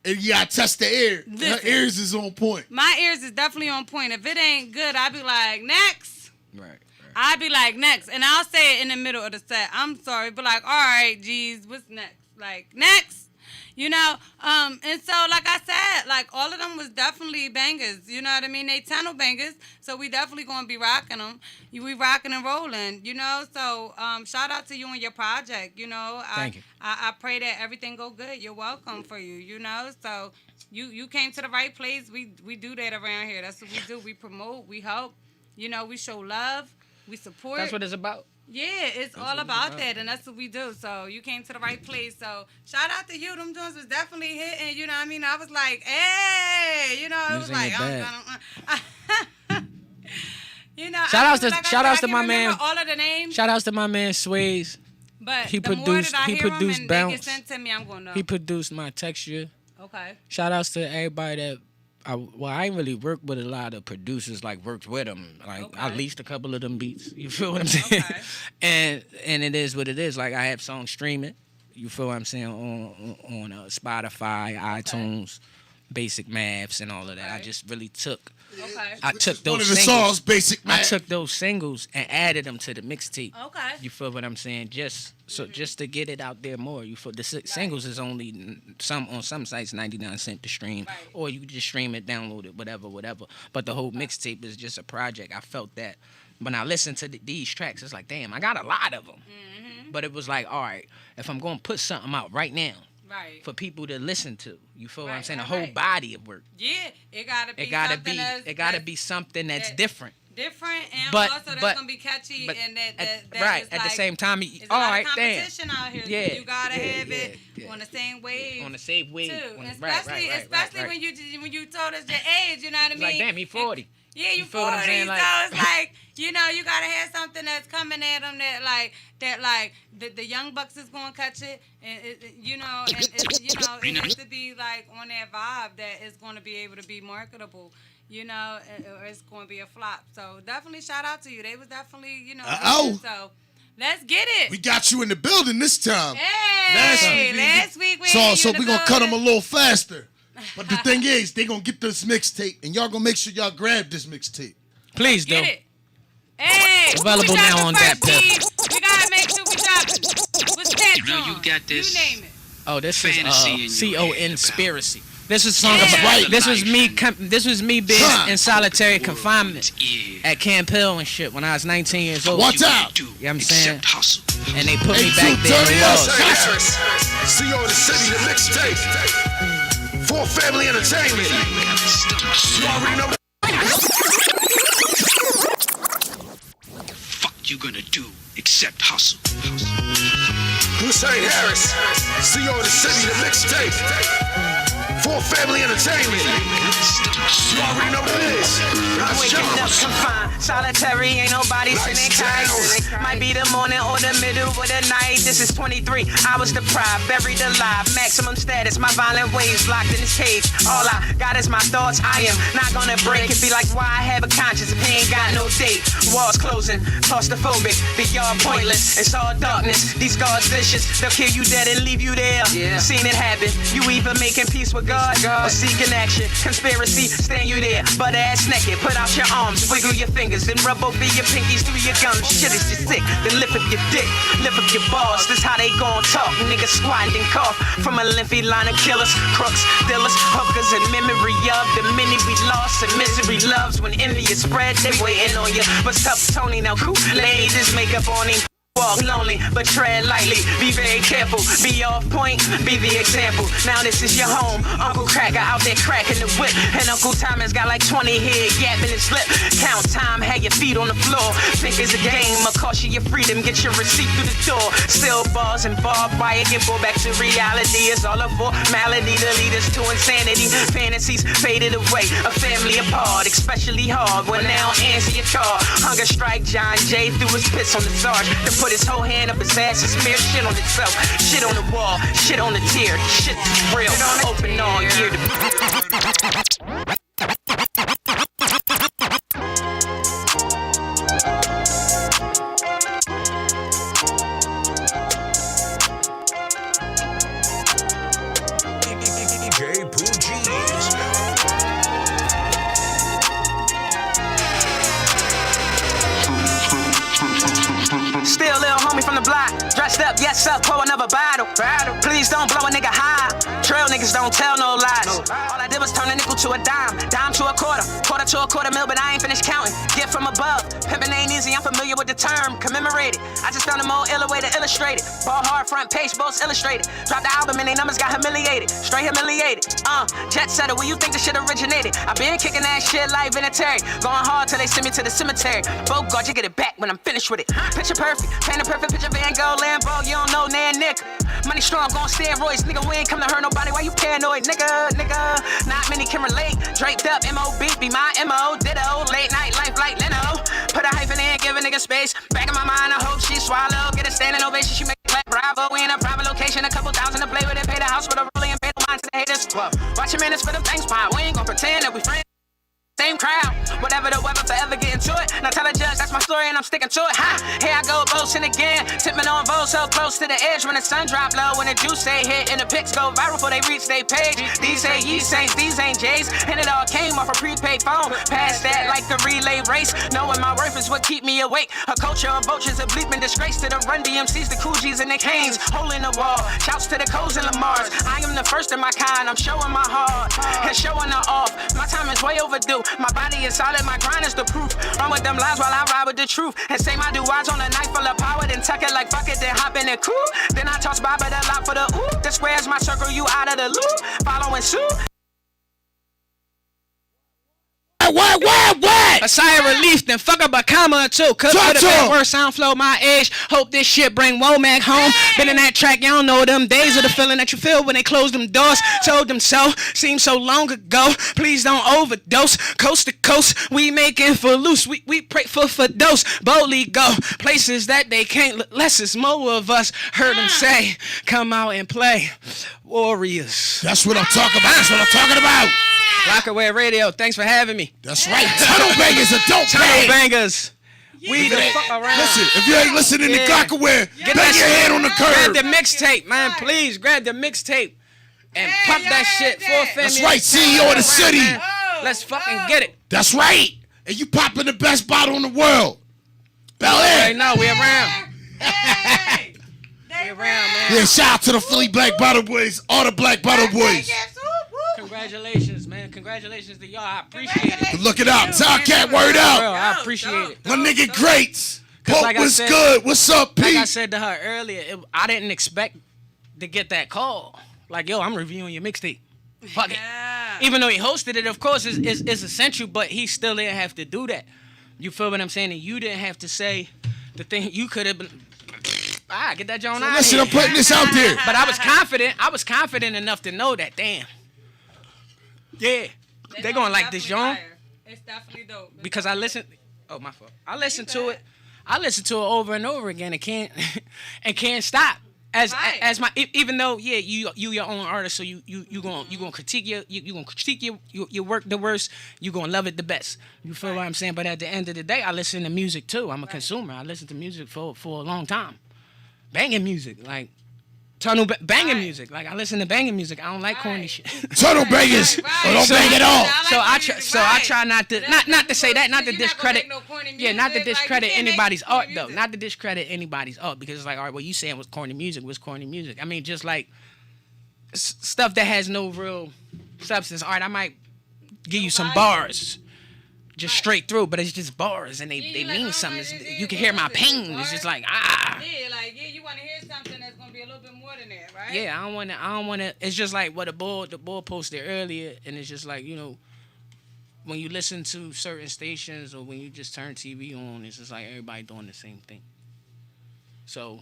And you gotta test the ear. Her Listen. ears is on point. My ears is definitely on point. If it ain't good, I'll be like, next. Right. I'll be like, next. And I'll say it in the middle of the set. I'm sorry, but like, all right, geez, what's next? Like, next. You know, and so like I said, like all of them was definitely bangers. You know what I mean? They tunnel bangers, so we definitely gonna be rocking them. We rocking and rolling. You know, so shout out to you and your project. You know, Thank you. I pray that everything go good. You're welcome for you. You know, so you came to the right place. We do that around here. That's what we do. We promote. We help. You know, we show love. We support. That's what it's about. Yeah, it's all about that, and that's what we do. So you came to the right place. So shout out to you. Them joints was definitely hitting. You know what I mean? I was like, hey, you know, it was like, you know. Shout outs to my man. All of the names. Shout outs to my man Sways. But He the more produced- that I he hear produced him and Bounce. they get sent to me, I'm gonna know. He produced my texture. Okay. Shout outs to everybody that. I ain't really worked with a lot of producers, like worked with them. Like I leased a couple of them beats. You feel what I'm saying? Okay. and it is what it is. Like I have songs streaming. You feel what I'm saying on Spotify, iTunes, Basic Maths, and all of that. I just really took. Okay. I took One those of the singles. songs, Basic I Man. took those singles and added them to the mixtape. Okay. You feel what I'm saying? Just to get it out there more. You feel the singles is only on some sites 99 cents to stream, Right. or you can just stream it, download it, whatever. But the whole mixtape is just a project. I felt that when I listened to these tracks, it's like, damn, I got a lot of them. Mm-hmm. But it was like, all right, if I'm gonna put something out right now Right. for people to listen to, you feel what I'm Right, saying? right, A whole right. body of work. Yeah, it gotta be. It gotta something be. that's- It gotta that's be something that's that- different. different, and But- also that's but- gonna be catchy, but and that right is at the like, same time, There's a all lot right, of damn. competition out here. Yeah, You gotta yeah, have it yeah. on the same wave. On the same wave. too. On the- Especially right. when you told us your age, you know what I It's mean? like, damn, he 40. Yeah, you feel what I'm 40. saying? So Like- it's like, you know, you gotta have something that's coming at them that the young bucks is gonna catch it, and you know, and it has to be like on that vibe that is gonna be able to be marketable. You know, or it's gonna be a flop. So definitely shout out to you. They was definitely, you know, good. So let's get it. We got you in the building this time. Hey, last week we had you So in the we're gonna cut them a building. little faster. But the thing is, they gonna get this mixtape, and y'all gonna make sure y'all grab this mixtape. Please do. Get it. Hey, Available we now dropping on first, that Steve. We gotta make sure we dropping. What's that You know song? you got this You name it. Oh, this fantasy in is your head C-O-N-spiracy. This is a song Yeah. about Right. This was me. This was me being Huh. in solitary confinement Yeah. at Camp Hill and shit when I was 19 years old. Watch out. Do You know what I'm saying? except hustle. And they put me Hey, back there. turn in it the up. walls. Harris, CEO of the city, the mixtape. For family entertainment. You already know. Fuck you gonna do except hustle. Hussein Harris, CEO of the city, the mixtape. For family entertainment. You already know what it is. Nas Waking up Jones. confined, solitary, ain't nobody sitting kites. Might be the morning or the middle of the night. This is 23 hours deprived, buried alive. Maximum status, my violent waves locked in this cage. All I got is my thoughts. I am not gonna break. It be like, why I have a conscience if he ain't got no date? Walls closing, claustrophobic, beyond pointless. It's all darkness. These guards vicious, they'll kill you dead and leave you there. Seen it happen. You either making peace with God or seeking action. Conspiracy, stand you there, butt ass naked. Put out your arms, wiggle your fingers, then rub over your pinkies through your gums. Shit is just sick. Then lift up your dick, lift up your balls. This how they gon' talk. Niggas squatting and cough from a lengthy line of killers, crooks, dealers, hookers, and memory of the many we lost. And misery loves when envy is spread. They waiting on you. What's up, Tony? Now Kool-Aid this makeup on him. Walk lonely, but tread lightly. Be very careful. Be off point. Be the example. Now this is your home. Uncle Cracker out there cracking the whip, and Uncle Thomas got like 20 here yapping his lip. Count time, have your feet on the floor. Think it's a game. A cost you your freedom. Get your receipt through the door. Still bars and barbed wire. Get brought back to reality. It's all a formality to lead us to insanity. Fantasies faded away. A family apart, especially hard. Well now answer your call. Hunger strike John Jay threw his piss on the Sarge. Put his whole hand up his ass and smear shit on itself. Shit on the wall, shit on the tier. Shit is real. Open all year to Glass up, pour another bottle. Please don't blow a nigga high. Trail niggas don't tell no lies. All I did was turn a nickel to a dime to a quarter to a quarter mil, but I ain't finished counting. Gift from above, pimpin' ain't easy, I'm familiar with the term. Commemorated, I just found a more iller way to illustrate it. Ball hard, front page, both illustrated. Dropped the album and they numbers got humiliated. Straight humiliated. Jet setter, where you think the shit originated? I been kicking that shit like Vinatieri. Going hard till they send me to the cemetery. Bogart, you get it back when I'm finished with it. Picture perfect, paint a perfect picture, Van Gogh, Lambo, you don't know, nan, nigga. Money strong, gon' steroids, nigga, we ain't come to hurt nobody, why you paranoid, nigga? Not many can relate, draped up, MOB, be my MO, ditto, late night life like Leno. Put a hyphen in, give a nigga space, back in my mind, I hope she swallow, get a standing ovation, she make it clap, bravo, we in a private location, a couple thousand to play with it, pay the house with a rolling and pay no mind to the haters. Watch your minutes for the bank spot, we ain't gon' pretend that we friends. Same crowd, whatever the weather, forever get into it. Now tell the judge that's my story and I'm sticking to it. Here I go boasting again, tipping on Vogue so close to the edge when the sun drop low. When the juice say hit and the pics go viral before they reach their page. These ain't ye saints, these ain't J's, and it all came off a prepaid phone. Past that like the relay race, knowing my worth is what keep me awake. A culture of vultures, a bleeping disgrace to the Run DMCs, the Pooh Geez and the Canes. Hole in the wall, shouts to the Coles and Lamars. I am the first in my kind, I'm showing my heart and showing her off. My time is way overdue. My body is solid, my grind is the proof. Run with them lies while I ride with the truth. And say my do-wise on a knife full of power, then tuck it like fuck it, then hop in the coupe. Then I toss Bob at the lot for the ooh. The square's my circle, you out of the loop. Following suit. What? A sigh of relief, then fuck up a comma or two. Could have been worse, sound flow my age. Hope this shit bring Womack home. Been in that track, y'all know them days of the feeling that you feel when they close them doors. Told them so, seems so long ago. Please don't overdose. Coast to coast, we making for loose. We pray for dose. Boldly go places that they can't. Less is more of us. Heard them say, come out and play. Warriors. That's what I'm talking about. That's what I'm talking about. Rockaway Radio, thanks for having me. That's right. Tunnel bangers are dope, Tunnel bangers. We the fuck around. Listen, if you ain't listening to Glockaware, bang your head on the curb. Grab the mixtape, man. Please, grab the mixtape and pump that shit. That's right, CEO of the city. Let's fucking get it. That's right. And you popping the best bottle in the world. Bel Air. Right now, we around. We around, man. Yeah, shout out to the Philly Black Bottle Boys, all the Black Bottle Boys. Congratulations, man. Congratulations to y'all. I appreciate it. Look it up. Tell Cat word out. Bro, I appreciate it. My nigga Greats. Pope like was good. What's up, Pete? Like I said to her earlier, I didn't expect to get that call. Like, yo, I'm reviewing your mixtape. Fuck it. Even though he hosted it, of course, it's essential, but he still didn't have to do that. You feel what I'm saying? And you didn't have to say the thing. You could have been... get that John out. Listen, I'm putting this out there. But I was confident. I was confident enough to know that. Damn. Yeah, they gonna like this, John. It's definitely dope. Because I listened. Oh, my fault. I listened to it. I listened to it over and over again and can't stop. As my even though you your own artist, so you gonna critique your work the worst. You gonna love it the best. You feel what I'm saying? But at the end of the day, I listen to music too. I'm a consumer. I listen to music for a long time. Banging music like. Tunnel banging music. Like, I listen to banging music. I don't like corny shit. Tunnel bangers. Or don't bang at all. I try not to say that, not to discredit. Not to discredit anybody's art though. Not to discredit anybody's art because it's like, all right, well, you saying was corny music. Was corny music. I mean, just like stuff that has no real substance. All right, I might give you some bars. Just straight through, but it's just bars and they mean something. You can hear my pain. It's just like you want to hear something that's gonna be a little bit more than that, right? Yeah, I don't wanna. It's just like what the bull posted earlier, and it's just like, you know, when you listen to certain stations or when you just turn TV on, it's just like everybody doing the same thing. So,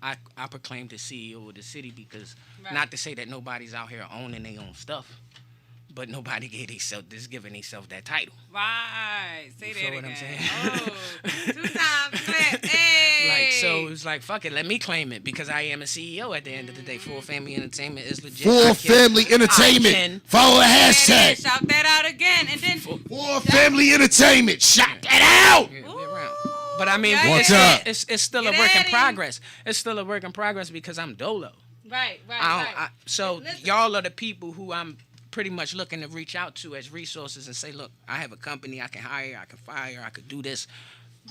I proclaim the CEO of the city because not to say that nobody's out here owning their own stuff. But nobody giving themselves that title. Right. Say that again. What I'm saying? Oh, 2 times flip. Hey. Like, so it's like, fuck it, let me claim it because I am a CEO at the end of the day. Full Family Entertainment is legit. Full Family Entertainment. Follow the hashtag. Shout that out again. And then Full Family Entertainment. Shout that out. Yeah, but I mean, it's still a work in progress. It's still a work in progress because I'm dolo. Right. So y'all are the people who I'm pretty much looking to reach out to as resources and say, look, I have a company I can hire, I can fire, I could do this.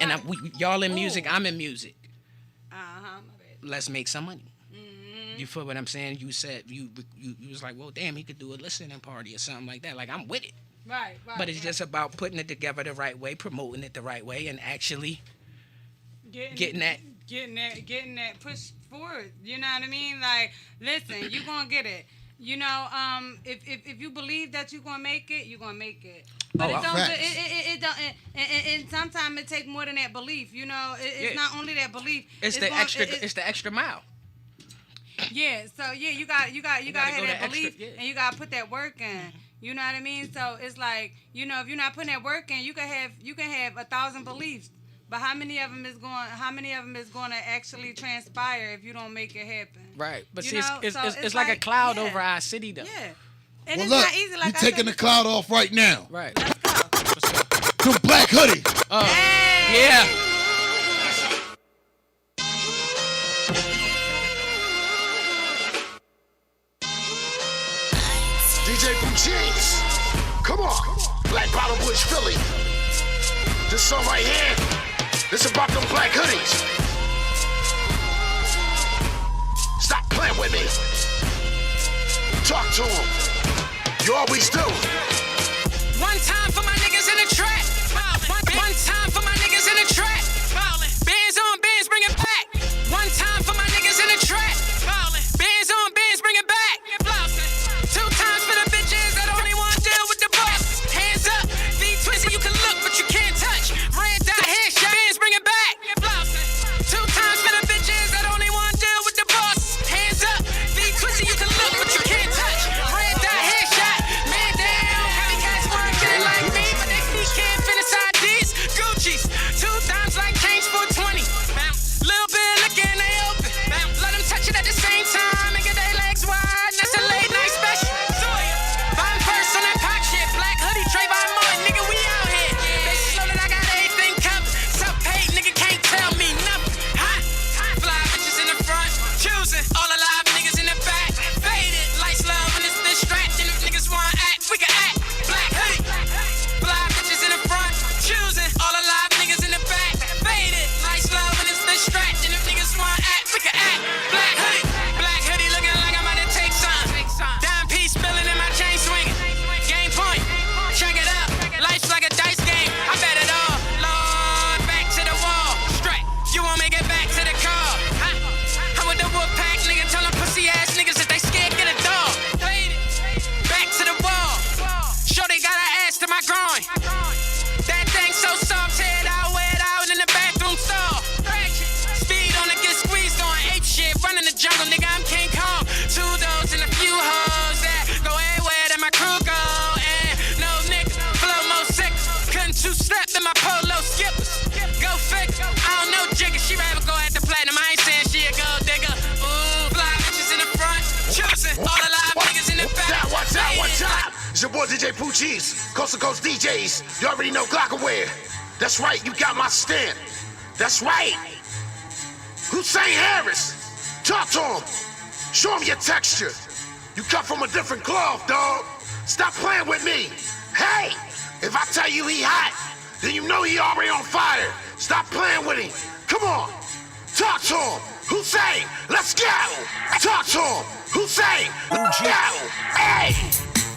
And y'all in music, I'm in music. My let's make some money. You feel what I'm saying? You said you was like, well, damn, he could do a listening party or something like that. Like, I'm with it. Right. But it's just about putting it together the right way, promoting it the right way, and actually getting that push forward. You know what I mean? Like, listen, you gonna get it. You know, if you believe that you're gonna make it, you're gonna make it. But it don't. And sometimes it takes more than that belief. You know, it's not only that belief. It's the extra mile. Yeah. So yeah, you got to have that belief, and you got to put that work in. You know what I mean? So it's like, you know, if you're not putting that work in, you can have 1,000 beliefs, but how many of them is going to actually transpire if you don't make it happen? Right. But you see, it's like a cloud over our city, though. Yeah. And well, it's look, not easy. Like you're taking the cloud off right now. Right. Let's go. Them black hoodie. Yeah. DJ Pooh Geez. Come on. Black Bottle Bush, Philly. This song right here, this about them black hoodies. Stop playing with me. Talk to them. You always do. One time for my niggas in the trap. One time for my niggas in the trap. Bands on bands, bring it back. One time for my niggas in the trap. Bands on bands, bring it back. 2 times for the bitches that only want to deal with the boss. Hands up, feet twisted, you can look but you can't touch. Red dot headshot, bands, bring it back. 2 times for the bitches that only want to deal with the boss. Hands up, feet twisted, you can look but you can't touch. Red dot headshot, man down. Heavy cats wanna get it like me, but they feet can't fit inside these Gucci's. 2 times like change for 20. Little bit looking, they open. Let them touch it at the same time and get their legs wide. That's a late night special. Buying first on that pop shit. Black hoodie, Trayvon Martin, nigga, we out here. They slow that I got everything covered. Self-paid, nigga, can't tell me nothing. Hot, fly bitches in the front, choosing. All alive niggas in the back, faded. Lights low when it's distracting. If niggas wanna act, we can act. Black hoodie, fly bitches in the front, choosing. All alive niggas in the back, faded. Lights low when it's distracting. If niggas wanna act, we can act. Black hoodie looking like I'm about to take some. Dime piece spilling in my chain swinging. Game point, check it out. Life's like a dice game. I bet it all. Lord, back to the wall. Straight, you won't make it back to the car. I'm with the wolf pack, nigga. Tell them pussy ass niggas that they scared, get a dog. Back to the wall. Shorty got her ass to my groin. That thing so soft, tear it out, wear it out in the bathroom stall. Speed on it, get squeezed on ape shit. Running the jungle, nigga, I'm King Kong. 2 doors and a few hoes that go everywhere that my crew go. And no nigga, flow more sick. Couldn't 2-step in my polo skippers. Go figure, I don't know jigger. She rather go at the platinum, I ain't saying she a gold digger. Ooh, fly bitches in the front, choosing. All the live niggas in the back. Watch out. It's your boy DJ Pooh Geez, Coast to Coast DJs. You already know Glockaware. That's right, you got my stamp. That's right. Hussein Harris. Talk to him. Show him your texture. You cut from a different cloth, dog. Stop playing with me. Hey, if I tell you he hot, then you know he already on fire. Stop playing with him. Come on. Talk to him. Hussein, let's go. Talk to him. Hussein, let's go. Hey.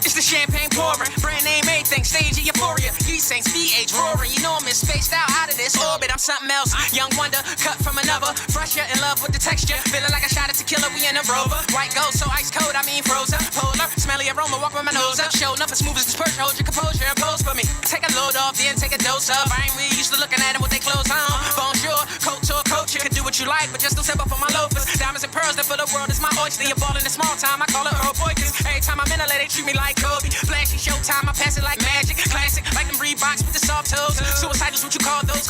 It's the champagne pouring, brand name everything, stage of euphoria. These saints VH roaring, you know I'm spaced out of this orbit. I'm something else, young wonder, cut from another. Fresher in love with the texture, feeling like a shot of tequila. We in a Rover, white gold, so ice cold. I mean frozen, polar, smelly aroma. Walk with my nose up, show enough as smooth as this Persia. Hold your composure and pose for me. Take a load off, then take a dose of. I ain't really used to looking at them with their clothes on. Bonjour, culture, culture. Could do what you like, but just don't step up on my loafers. Diamonds and pearls, that for the world is my oyster. You're ballin' in small time, I call it Earl Boy. Cause every time I'm in LA, they treat me like Kobe. Flashy showtime, I pass it like magic. Classic, like them Reeboks with the soft toes. Suicide is what you call those.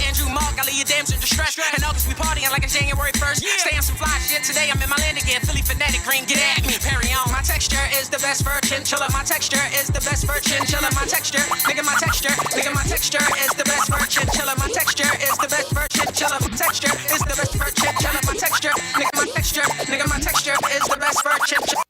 Andrew Mark, I leave your dams in distress. In August, we partying like it's January 1st. Stay on some fly shit. Today, I'm in my land again. Philly fanatic, green, get at me. Perry on. My texture is the best for chinchilla. My texture is the best for chinchilla. My texture, nigga, my texture. Nigga, my texture is the best for chinchilla. My texture is the best for chinchilla. My texture is the best for chinchilla. My texture, nigga, my texture. Nigga, my texture is the best for chinchilla.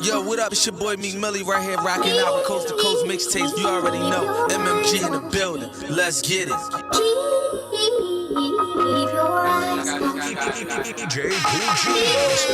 Yo, what up? It's your boy Meek Millie right here rocking out with Coast to Coast mixtapes. You already know. MMG in the building. Let's get it. Keep your eyes on DJ Pooh Geez.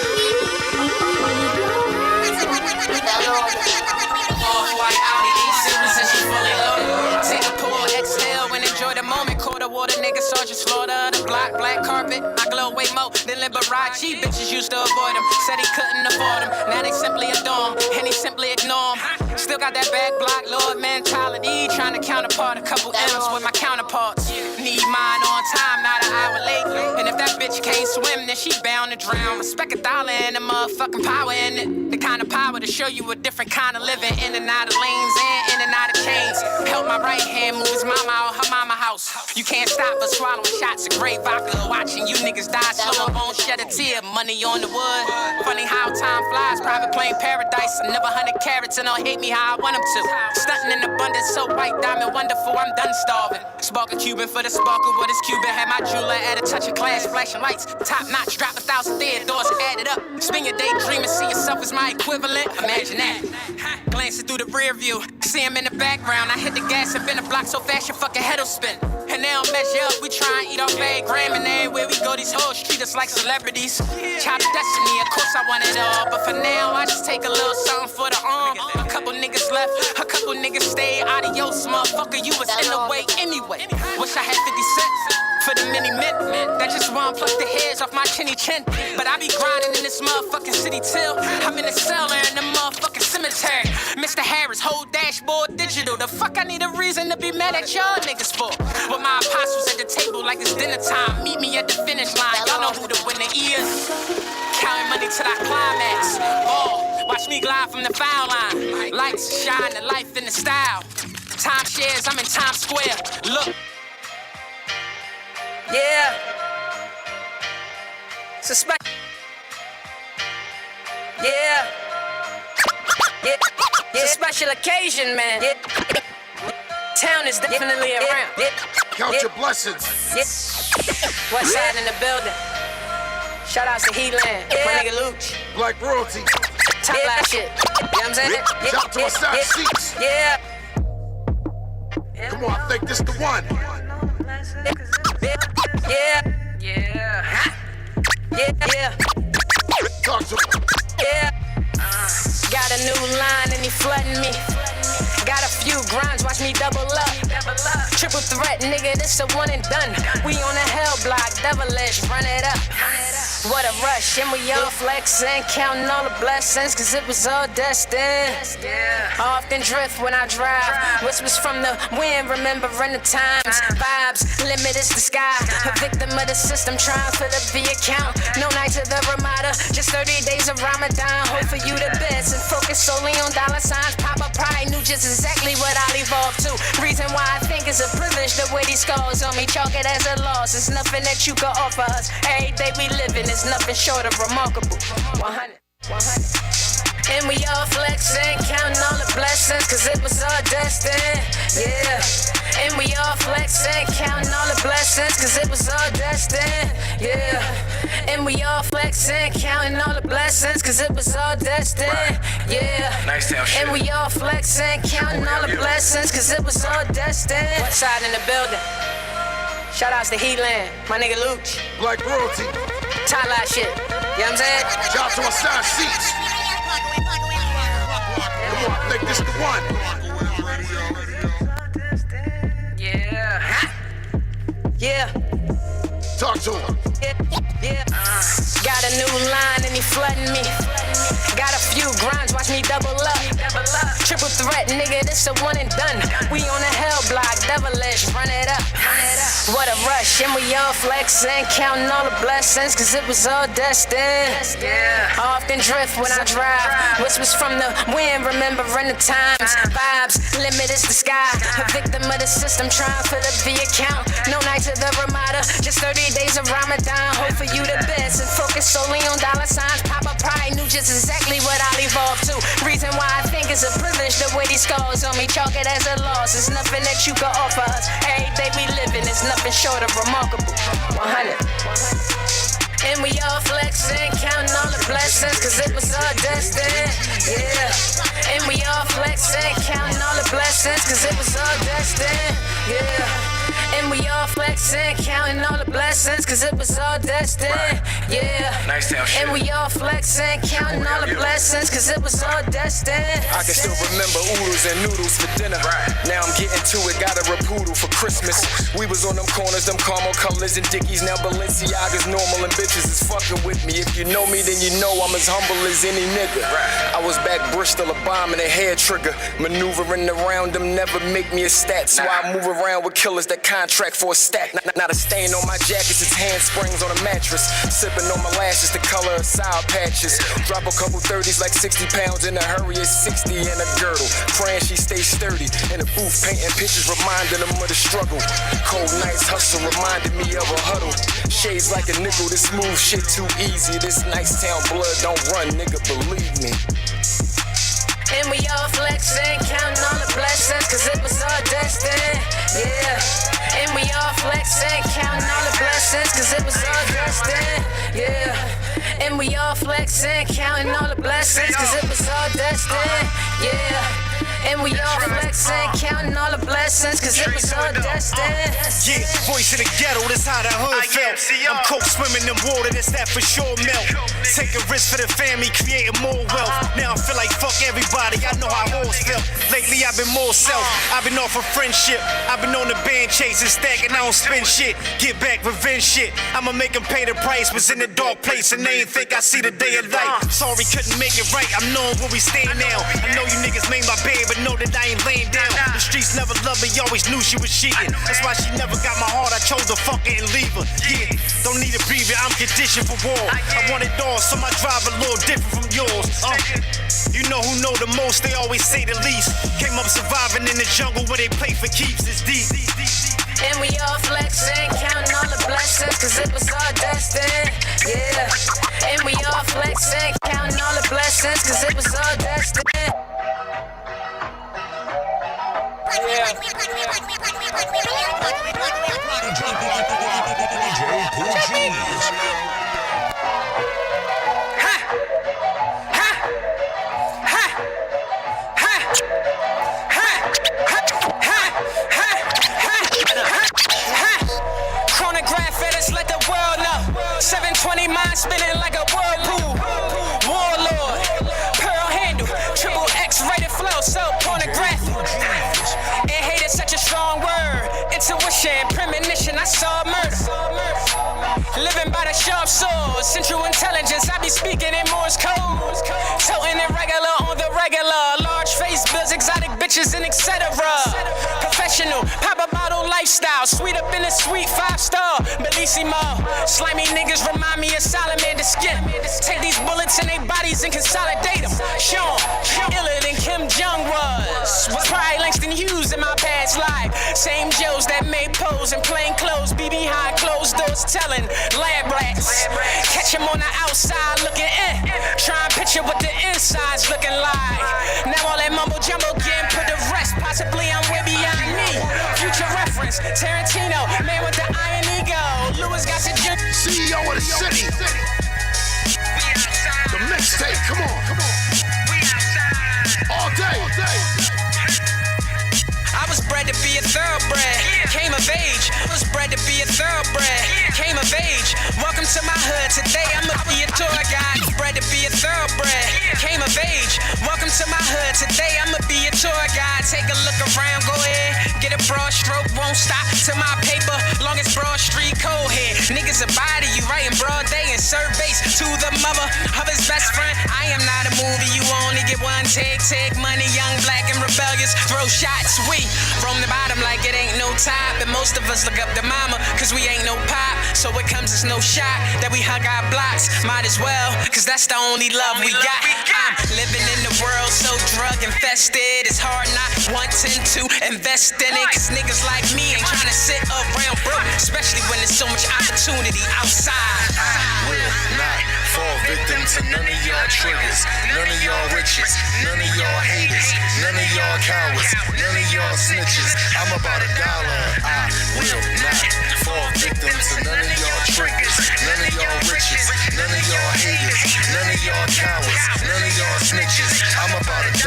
Off-white Audi E6 and she fully loaded. Take a pull, exhale and enjoy the moment. Quarter water, nigga, Sergeant Slaughter. The block, black carpet. I glow way more than Liberace. Bitches used to avoid him. Said he couldn't afford him. Now they simply adore him. And he simply ignore him. Still got that back block, Lord mentality. Trying to counterpart a couple M's with my counterparts. Need mine on time, not an hour late. And if that bitch can't swim, then she bound to drown. Respect $1 and the motherfucking power in it. The kind of power to show you a different kind of living. In and out of lanes and in and out of chains. Help my right hand move his mama out her mama house. You can't stop but swallowing shots of great vodka. Watching you niggas die slow and won't shed a tear. Money on the wood. Funny how time flies. Private plane paradise. I never 100 carats and don't hate me how I want them to. Stunting in abundance, so white, diamond, wonderful. I'm done starving. Spark a Cuban for the sparkle. What is Cuban? Had my jeweler at a touch of class. Flashing lights. Top notch. Drop 1,000 Theodores. Add it up. Spin your daydream and see yourself as my equivalent. Imagine that. Glancing through the rear view. See him in the background. I hit the gas and been a block so fast your fucking head will spin. And they don't measure up. We try and eat off bag gram. And everywhere we go, these hoes treat us like celebrities. Child of destiny. Of course I want it all. But for now, I just take a little something for the arm. A couple niggas left. A couple niggas stayed. Adios, motherfucker. You was in the way anyway. Wish I had 50 cents for the mini mint. That just won't pluck the hairs off my chinny chin. But I be grinding in this motherfucking city till I'm in the cellar in the motherfucking cemetery. Mr. Harris, whole dashboard digital. The fuck I need a reason to be mad at y'all niggas for? With my apostles at the table like it's dinner time. Meet me at the finish line. Y'all know who the winner is. Counting money till I climax. Oh, watch me glide from the foul line. Lights shine, the life in the style. Time shares, I'm in Times Square. Look. Yeah. Suspect. Yeah. Yeah. It's a special occasion, man. Yeah. Town is definitely around. Yeah. Count your blessings. Yeah. West side in the building. Shout out to Heatland. My nigga Luch. Black royalty. Top line shit. You know what I'm saying? Shout out to our side seats. Yeah. Come on, I think this the one. Yeah. Yeah. Yeah. Talk to me. Yeah. Got a new line and he flooding me. Got a few grinds, watch me double up. Triple threat, nigga, this a one and done. We on a hell block, devilish, run it up. What a rush, and we all flexing, counting all the blessings, cause it was all destined. I often drift when I drive, whispers from the wind, remembering the times. Vibes, limit is the sky. A victim of the system, trying for the V account. No night to the Ramada, just 30 days of Ramadan. Hope for you the best, and focus solely on dollar signs. Pop up pride, knew just exactly what I'll evolve to. Reason why I think it's a privilege the way these scars on me. Chalk it as a loss, it's nothing that you can offer us. Every day we living is nothing short of remarkable. 100. And we all flexing, counting all the blessings, cause it was all destined. Yeah. And we all flexing, counting all the blessings, cause it was all destined. Yeah. And we all flexing, counting all the blessings, cause it was all destined. Yeah. Nice town shit. And we all flexing, counting all the blessings, cause it was all destined. West side in the building. Shout outs to Heatland, my nigga Luch. Black royalty. Tie line shit. You know what I'm saying? Shout out to our side seats. Come on, I think this the one. Yeah. Yeah. Talk to him. Yeah. Got a new line and he flooding me. Got a few grinds, watch me double up. Triple threat, nigga, this a one and done. We on a hell block, devilish, run it up. What a rush, and we all flexing, counting all the blessings, cause it was all destined. I often drift when I drive, whispers from the wind, remembering the times. Vibes, limit is the sky. A victim of the system, trying for the V account. No night to the Ramada, just 30 days of Ramadan. Hope for you the best, and focus solely on dollar signs. Pop up pride, knew just exactly what I'll evolve to. Reason why I think it's a privilege the way these scars on me. Chalk it as a loss, it's nothing that you can offer us. Every day we living is nothing short of remarkable. 100. And we all flexing, counting all the blessings, cause it was all destined. Yeah. And we all flexing, counting all the blessings, cause it was all destined. Yeah. And we all flexing, counting all the blessings, cause it was all destined. Yeah. Nice town shit. And we all flexing, counting all the blessings, cause it was all destined. I can still remember oodles and noodles for dinner. Now I'm getting to it, got a rapoodle for Christmas. We was on them corners, them caramel colors and Dickies. Now Balenciaga's normal and bitches is fucking with me. If you know me, then you know I'm as humble as any nigga. I was back Bristol, a bomb and a hair trigger. Maneuvering around them never make me a stat. So I move around with killers that contract for a stack. Not a stain on my jackets, it's handsprings on a mattress. Sipping on my lashes, the color of sour patches. Drop a couple 30s like 60 pounds in a hurry, it's 60 in a girdle. Praying she stays sturdy. In the booth painting pictures reminding them of the struggle. Cold nights hustle reminded me of a huddle. Shades like a nickel, this smooth shit too easy. This nice town blood don't run, nigga, believe me. And we all flexing, counting all the blessings, cause it was all destined. Yeah. And we all flexing, counting all the blessings, cause it was all destined. Yeah. And we all flexing, counting all the blessings, cause it was all destined. Yeah. And we all flexing, counting all the blessings, cause it was all destined. Yeah, voice of the ghetto, that's how the hood felt. I'm cold swimming in water, that's that for sure melt. Take a risk for the family, creating more wealth. Now I feel like fuck everybody, I know how hoes felt. Lately I've been more self, I've been off of friendship. I've been on the band chasing, stacking, I don't spend shit. Get back, revenge shit. I'ma make them pay the price. Was in the dark place and they ain't think I see the day of light. Sorry, couldn't make it right, I'm knowing where we stand now. I know you niggas made my bed, but know that I ain't laying down. The streets never loved me, always knew she was cheating. That's why she never got my heart, I chose to fuck her and leave her. Yeah, don't need a breather, I'm conditioned for war. I want it all, so my drive a little different from yours. You know who know the most, they always say the least. Came up surviving in the jungle where they play for keeps, it's deep. And we all flexing, counting all the blessings, cause it was all destined. Yeah. And we all flexing, counting all the blessings, cause it was all destined. DJ Pooh Geez. Chronograph edits, let the world know. 720 mind spinning like a whirlpool. Warlord, pearl handle, triple X rated flow, so pornographic. And hate is such a strong word. Intuition, premonition, I saw murder. Living by the sharp sword, central intelligence, I be speaking in Morse code. Toting irregular on the regular, large face bills, exotic bitches, and etc. Professional, pop a bottle lifestyle, sweet up in a sweet 5-star, bellissimo. Slimy niggas remind me of salamander skin. Take these bullets in their bodies and consolidate them. Sean, iller than Kim Jong was probably Langston Hughes in my past life. Same Joes that made pose in plain clothes, be behind closed doors telling lab rats. Catch him on the outside looking in, try and picture what the inside's looking like. Now all that mumbo jumbo getting put to rest. Possibly I'm way beyond me. Future reference, Tarantino, man with the iron ego. Lewis got to do. CEO of the city. The mixtape, come on. All day. I was bred to be a thoroughbred, came of age. I was bred to be a thoroughbred, came of age. Welcome to my hood, today I'ma be a tour guide. Bred to be a thoroughbred, came of age. Welcome to my hood, today I'ma be a tour guide. Take a look around, go ahead, get a broad stroke, won't stop to my paper. Long as Broad Street cold head, niggas a body you right in broad day and serve base to the mother of his best friend. I am not a movie, you only get one take money, young, black, and rebellious. Throw shots, we from the bottom like it ain't no top. And most of us look up to mama, cause we ain't no pop. So it comes as no shot that we hug our blocks. Might as well, cause that's the only love we got. I'm living in the world so drug infested. It's hard not wanting to invest in it. Cause niggas like me ain't trying to sit around broke, especially when there's so much opportunity outside. Will not fall victim to none of y'all triggers, none of y'all riches, none of y'all haters, none of y'all cowards, none of y'all snitches. I'm about $1. I will not fall victim to none of y'all triggers, none of y'all riches, none of y'all haters, none of y'all cowards, none of y'all snitches. I'm about $1.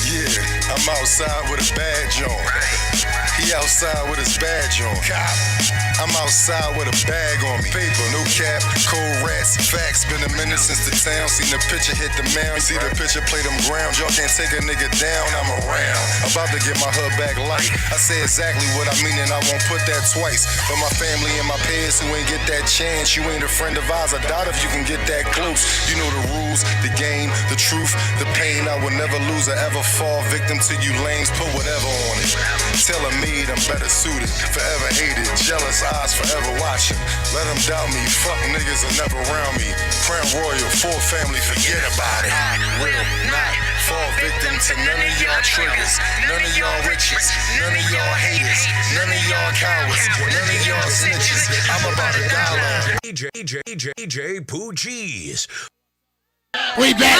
Yeah, I'm outside with a badge on. He outside with his badge on. I'm outside with a bag on me. Paper, no cap, cold rats, facts. Been a minute since the town. Seen the picture hit the mound. See the picture play them ground. Y'all can't take a nigga down. I'm around. About to get my hood back light. I say exactly what I mean and I won't put that twice. For my family and my peers who ain't get that chance. You ain't a friend of ours. I doubt if you can get that close. You know the rules, the game, the truth, the pain. I will never lose or ever fall victim to you lames. Put whatever on it. Tailor-made, I'm better suited. Forever hated. Jealous eyes forever watching. Let them doubt me. Fuck niggas are never around me. Crown Royal, full family, forget about it. Will not fall victim to none of y'all triggers. None of y'all riches. None of y'all haters. None of y'all cowards. None of y'all snitches. I'm about a dollar. DJ Pooh Geez. We back.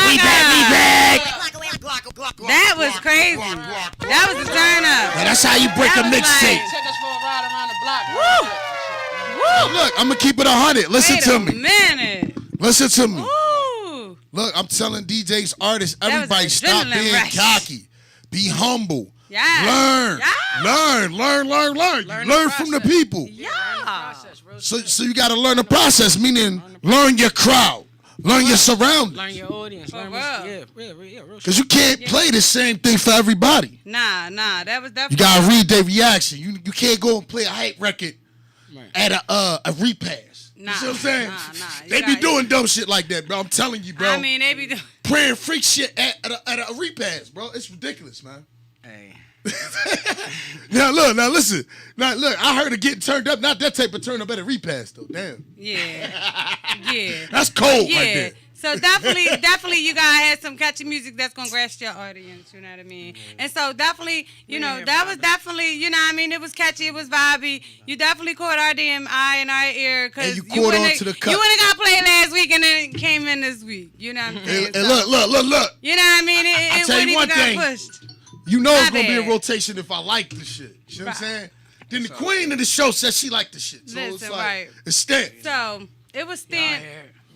That was crazy. That was a turn up. Man, that's how you break a mixtape. Take us for a ride around the block. Now look, I'm gonna keep it 100. Listen to me. Minute. Listen to me. Ooh. Look, I'm telling DJs, artists, everybody, stop adrenaline being rush. cocky. Be humble. Yeah. Learn. Learn from the people. Yeah. So you gotta learn the process, meaning learn your crowd. Learn your surroundings. Learn your audience. Learn real. Because you can't play the same thing for everybody. Nah. That was definitely. You gotta read their reaction. You can't go and play a hype record at a repass. Nah, you see what I'm saying? Nah. They be doing dumb shit like that, bro. I'm telling you, bro. I mean, they be doing. Praying freak shit at a repass, bro. It's ridiculous, man. Hey. Now listen. Now look, I heard it getting turned up. Not that type of turn up at a repass though. Damn. Yeah. That's cold right there. So definitely, you gotta have some catchy music that's gonna grasp your audience. You know what I mean? And so definitely, that was definitely, you know what I mean? It was catchy, it was vibey. You definitely caught our damn eye and our ear because you caught on to the cut. You wouldn't got played last week and then came in this week. You know what I'm saying? And look. You know what I mean? It tell you wouldn't one even thing. got pushed. You know it's My gonna be a bad. rotation if I like the shit. You know what I'm saying? Then the queen of the show said she liked the shit. So it's Listen, like right. it's stamped. So it was stamped.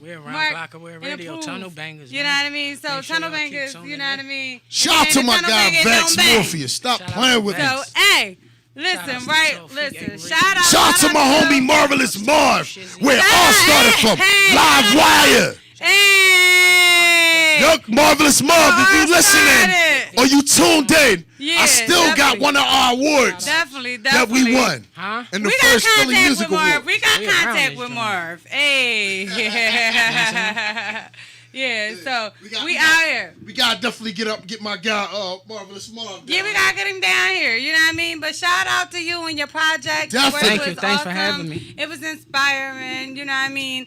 We're around Mark, Blocker, we're and radio, approved. Tunnel Bangers. You know what I mean? So Make sure Tunnel y'all keep Bangers, tuning you know in. what I mean? Shout out to And my Tunnel guy Bangers Vex don't bang. Morpheus. Stop playing with me. So, hey, listen, right? Listen, shout out. Shout out to my homie Marvelous Marv, where it all started from. Live Wire. Hey. Look, Marvelous Marv, if you listening or you tuned in, Yeah, I still got one of our awards Definitely. that we won. Huh? In the We first got Philly contact Music with Marv. Award. We got We around contact this with joint. Marv. Hey. Yeah, so we out here. We gotta definitely get my guy Marvelous Marv. Yeah, we gotta get him down here. You know what I mean? But shout out to you and your project. Definitely. Your work Thank you. was Thanks for awesome. having me. It was inspiring. You know what I mean?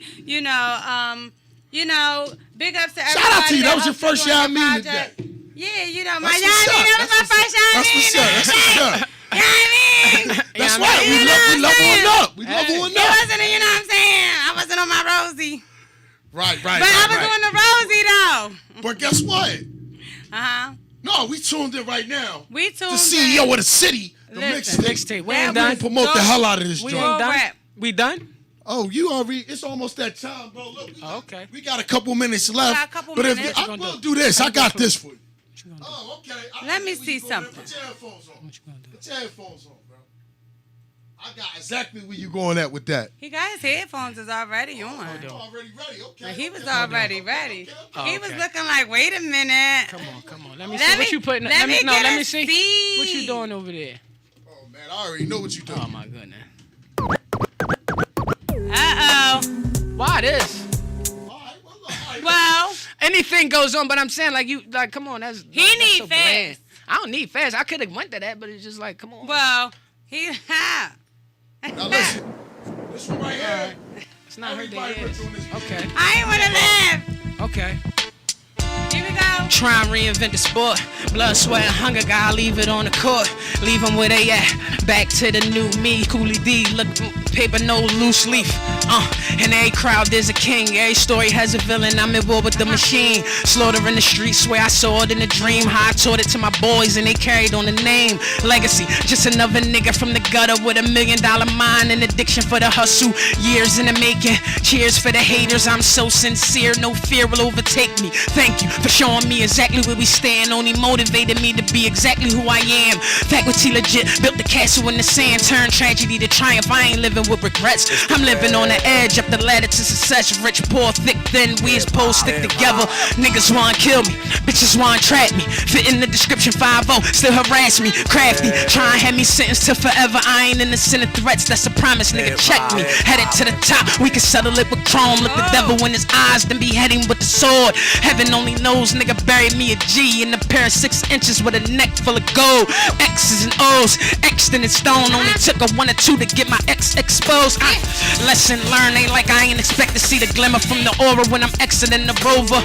Big ups to everybody. Shout out to you. That was your helped first you on y'all your meeting project. today. Yeah, my That's y'all what's up. meeting. That was my first y'all That's what's meeting. up. That's what's up. You know what I mean? That's You right. We know what I'm level saying? one up. We level one It up. wasn't, you know what I'm saying? I wasn't on my Rosie. Right. But I was on the Rosie, though. But guess what? Uh-huh. No, we tuned in right now. We tuned The CEO of the city, the Listen. mixtape. We That ain't We done. gonna promote the hell out of this We joint. ain't done. rap. We done? Oh, you already, it's almost that time, bro. Look, Okay. we got a couple minutes left. got a couple but minutes. if we'll do this, I got this for you. Oh, okay. Let me see something. Put your headphones on. Put your headphones on, bro. I got exactly where you going at with that. He got his headphones is already on. Already ready, okay. He was already ready. Oh, He was okay. looking like, wait a minute. Come on. Let me Let see. me- What you putting? let me get let a me see. seat. What you doing over there? Oh, man, I already know what you doing. Oh my goodness. Uh-oh. Why this? Well, Anything goes on, but I'm saying come on, that's he that's need so fast. bland. I don't need fast. I could have went to that, but it's just like, come on. Well, he Now listen, this one right here. It's not her Everybody day. works on this. Okay. I ain't wanna laugh. Okay. Here we go. Try and reinvent the sport. Blood, sweat, and hunger, gotta leave it on the court. Leave them where they at. Back to the new me. Coolie D, look, paper, no loose leaf. In every crowd, there's a king. Every story has a villain. I'm at war with the machine. Slaughter in the streets, swear I saw it in a dream. How I taught it to my boys, and they carried on the name. Legacy, just another nigga from the gutter with $1 million mind and addiction for the hustle. Years in the making. Cheers for the haters. I'm so sincere. No fear will overtake me. Thank you for showing me exactly where we stand. Only motivated me to be exactly who I am. Faculty legit, built the castle in the sand. Turned tragedy to triumph. I ain't living with regrets. I'm living on the edge, up the ladder to success. Rich, poor, thick, thin, we as poles stick together. Niggas wanna kill me, bitches wanna trap me. Fit in the description 5-0, still harass me. Crafty, try and have me sentenced to forever. I ain't innocent of threats, that's a promise, nigga, check me. Headed to the top, we can settle it with chrome. Look the devil in his eyes, then behead him with the sword. Heaven only knows, nigga, buried me a G in a pair of 6 inches with a neck full of gold. X's and O's, X'd in the stone. Only took a 1 or 2 to get my X exposed. Lesson learned, ain't like I ain't expect to see the glimmer from the aura when I'm exiting the rover.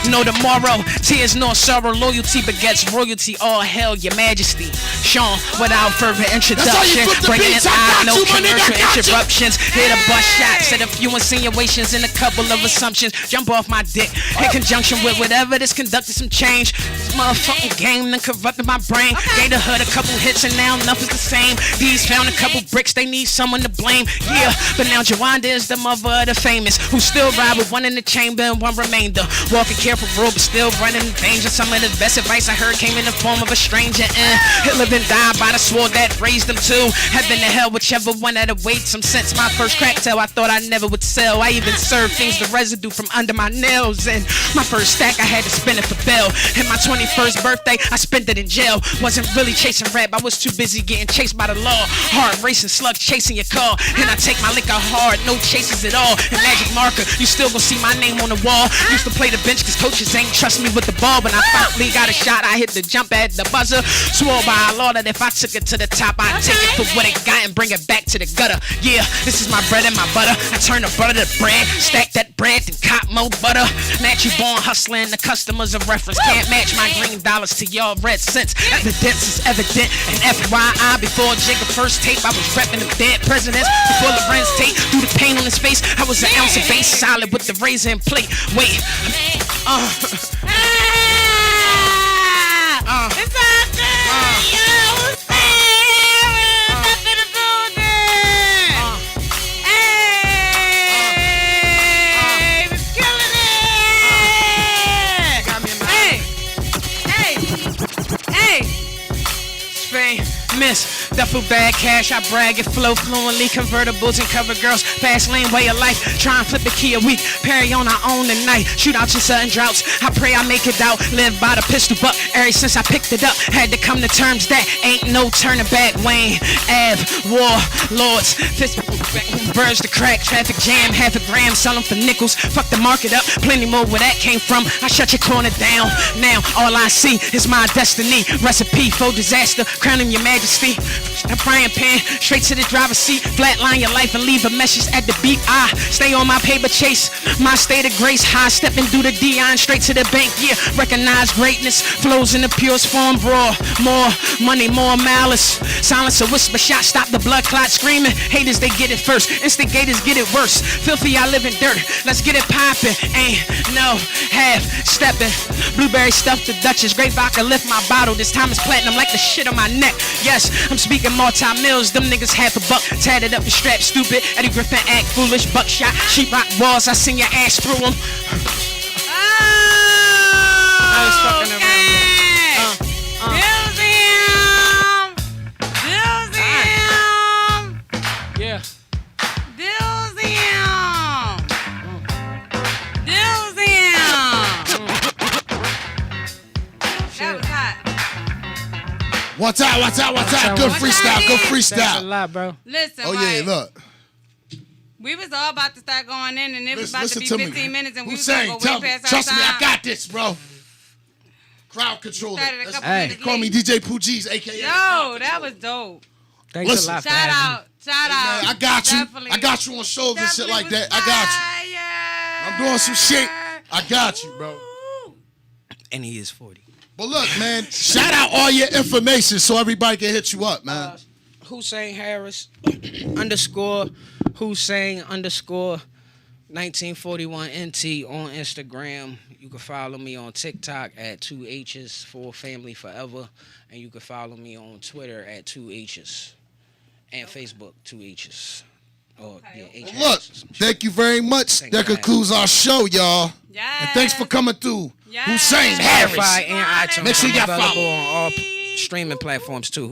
No tomorrow, tears nor sorrow, loyalty begets royalty. All hail your majesty. Sean, without further introduction, bringing it live, no commercial interruptions. Hit a bus shot, said a few insinuations and a couple of assumptions. Jump off my dick in conjunction with whatever this conducted some change. This motherfucking game done corrupted my brain. Gave the hood a couple hits and now nothing's the same. These found a couple bricks, they need someone to blame. Yeah, but now Jawanda is the mother of the famous, who still ride with one in the chamber and one remainder. Walking careful road, but still running in danger. Some of the best advice I heard came in the form of a stranger. He'll live and die by the sword that raised him to heaven to hell, whichever one that awaits him. Since my first crack tale, I thought I never would sell. I even served things the residue from under my nails. And my first stack, I had to spend it for bail. And my 21st birthday, I spent it in jail. Wasn't really chasing rap, I was too busy getting chased by the law. Hard racing slugs chasing your car. And I take my liquor hard, no chases at all. And magic marker, you still gon' see my name on the wall. Used to play the bench cause coaches ain't trust me with the ball. When I finally got a shot, I hit the jump at the buzzer. Swore by Allah that if I took it to the top, I'd take it for what it got and bring it back to the gutter. Yeah, this is my bread and my butter. I turn the butter to bread, stack that bread, then cop more butter. Natural born hustling, the customers of reference. Can't match my green dollars to y'all red cents. Evidence is evident, and FYI, before Jigga first tape, I was repping them dead presidents. Before Lorenz tape, through the pain on his face, I was an ounce of base solid with the razor and plate. Wait, it's all good, yo, miss duffel bag cash, I brag it flow fluently. Convertibles and cover girls, fast lane way of life. Try and flip a key a week, Perry on our own tonight. Shoot out your sudden droughts, I pray I make it out. Live by the pistol buck, ever since I picked it up. Had to come to terms that ain't no turning back. Wayne, Ave, War, Lords, fist birds to crack, traffic jam, half a gram, sell them for nickels. Fuck the market up, plenty more where that came from. I shut your corner down, now all I see is my destiny. Recipe for disaster, crowning your majesty. A frying pan, straight to the driver's seat. Flatline your life and leave a message at the beat. I stay on my paper chase, my state of grace. High stepping through the Dion, straight to the bank. Yeah, recognize greatness, flows in the purest form. Raw, more money, more malice. Silence a whisper shot, stop the blood clot screaming. Haters, they get it first, instigators get it worse. Filthy, I live in dirt, let's get it poppin'. Ain't no half stepping. Blueberry stuffed the Duchess, great vodka lift my bottle. This time it's platinum like the shit on my neck. Yes, I'm speaking multi-mills, them niggas half a buck. Tatted up and strapped, stupid. Eddie Griffin act foolish, buckshot. Sheetrock walls, I send your ass through them. I was fucking around. Yeah. Watch out. Good freestyle. Thanks a lot, bro. Listen, oh, yeah, look. We was all about to start going in, and it was about to be 15 minutes, and we was Hussein, going to go way past our trust time. me, I got this, bro. Crowd controller. Hey. Call me DJ Pooh Geez, a.k.a. Yo, that was dope. Thanks a lot for Shout having out. Man, I got you. Definitely. I got you on shows and shit like that. Fire. I got you. I'm doing some shit. I got you, bro. And he is 40. But look, man, shout out all your information so everybody can hit you up, man. Hussein Harris _Hussein _ 1941 NT on Instagram. You can follow me on TikTok at 2H's for Family Forever, and you can follow me on Twitter at 2H's and Facebook 2H's. Look, thank you very much. That concludes our show, y'all. Yes. And thanks for coming through. Hussein Harris. Spotify and iTunes. Make sure you got available follow. on all streaming platforms too.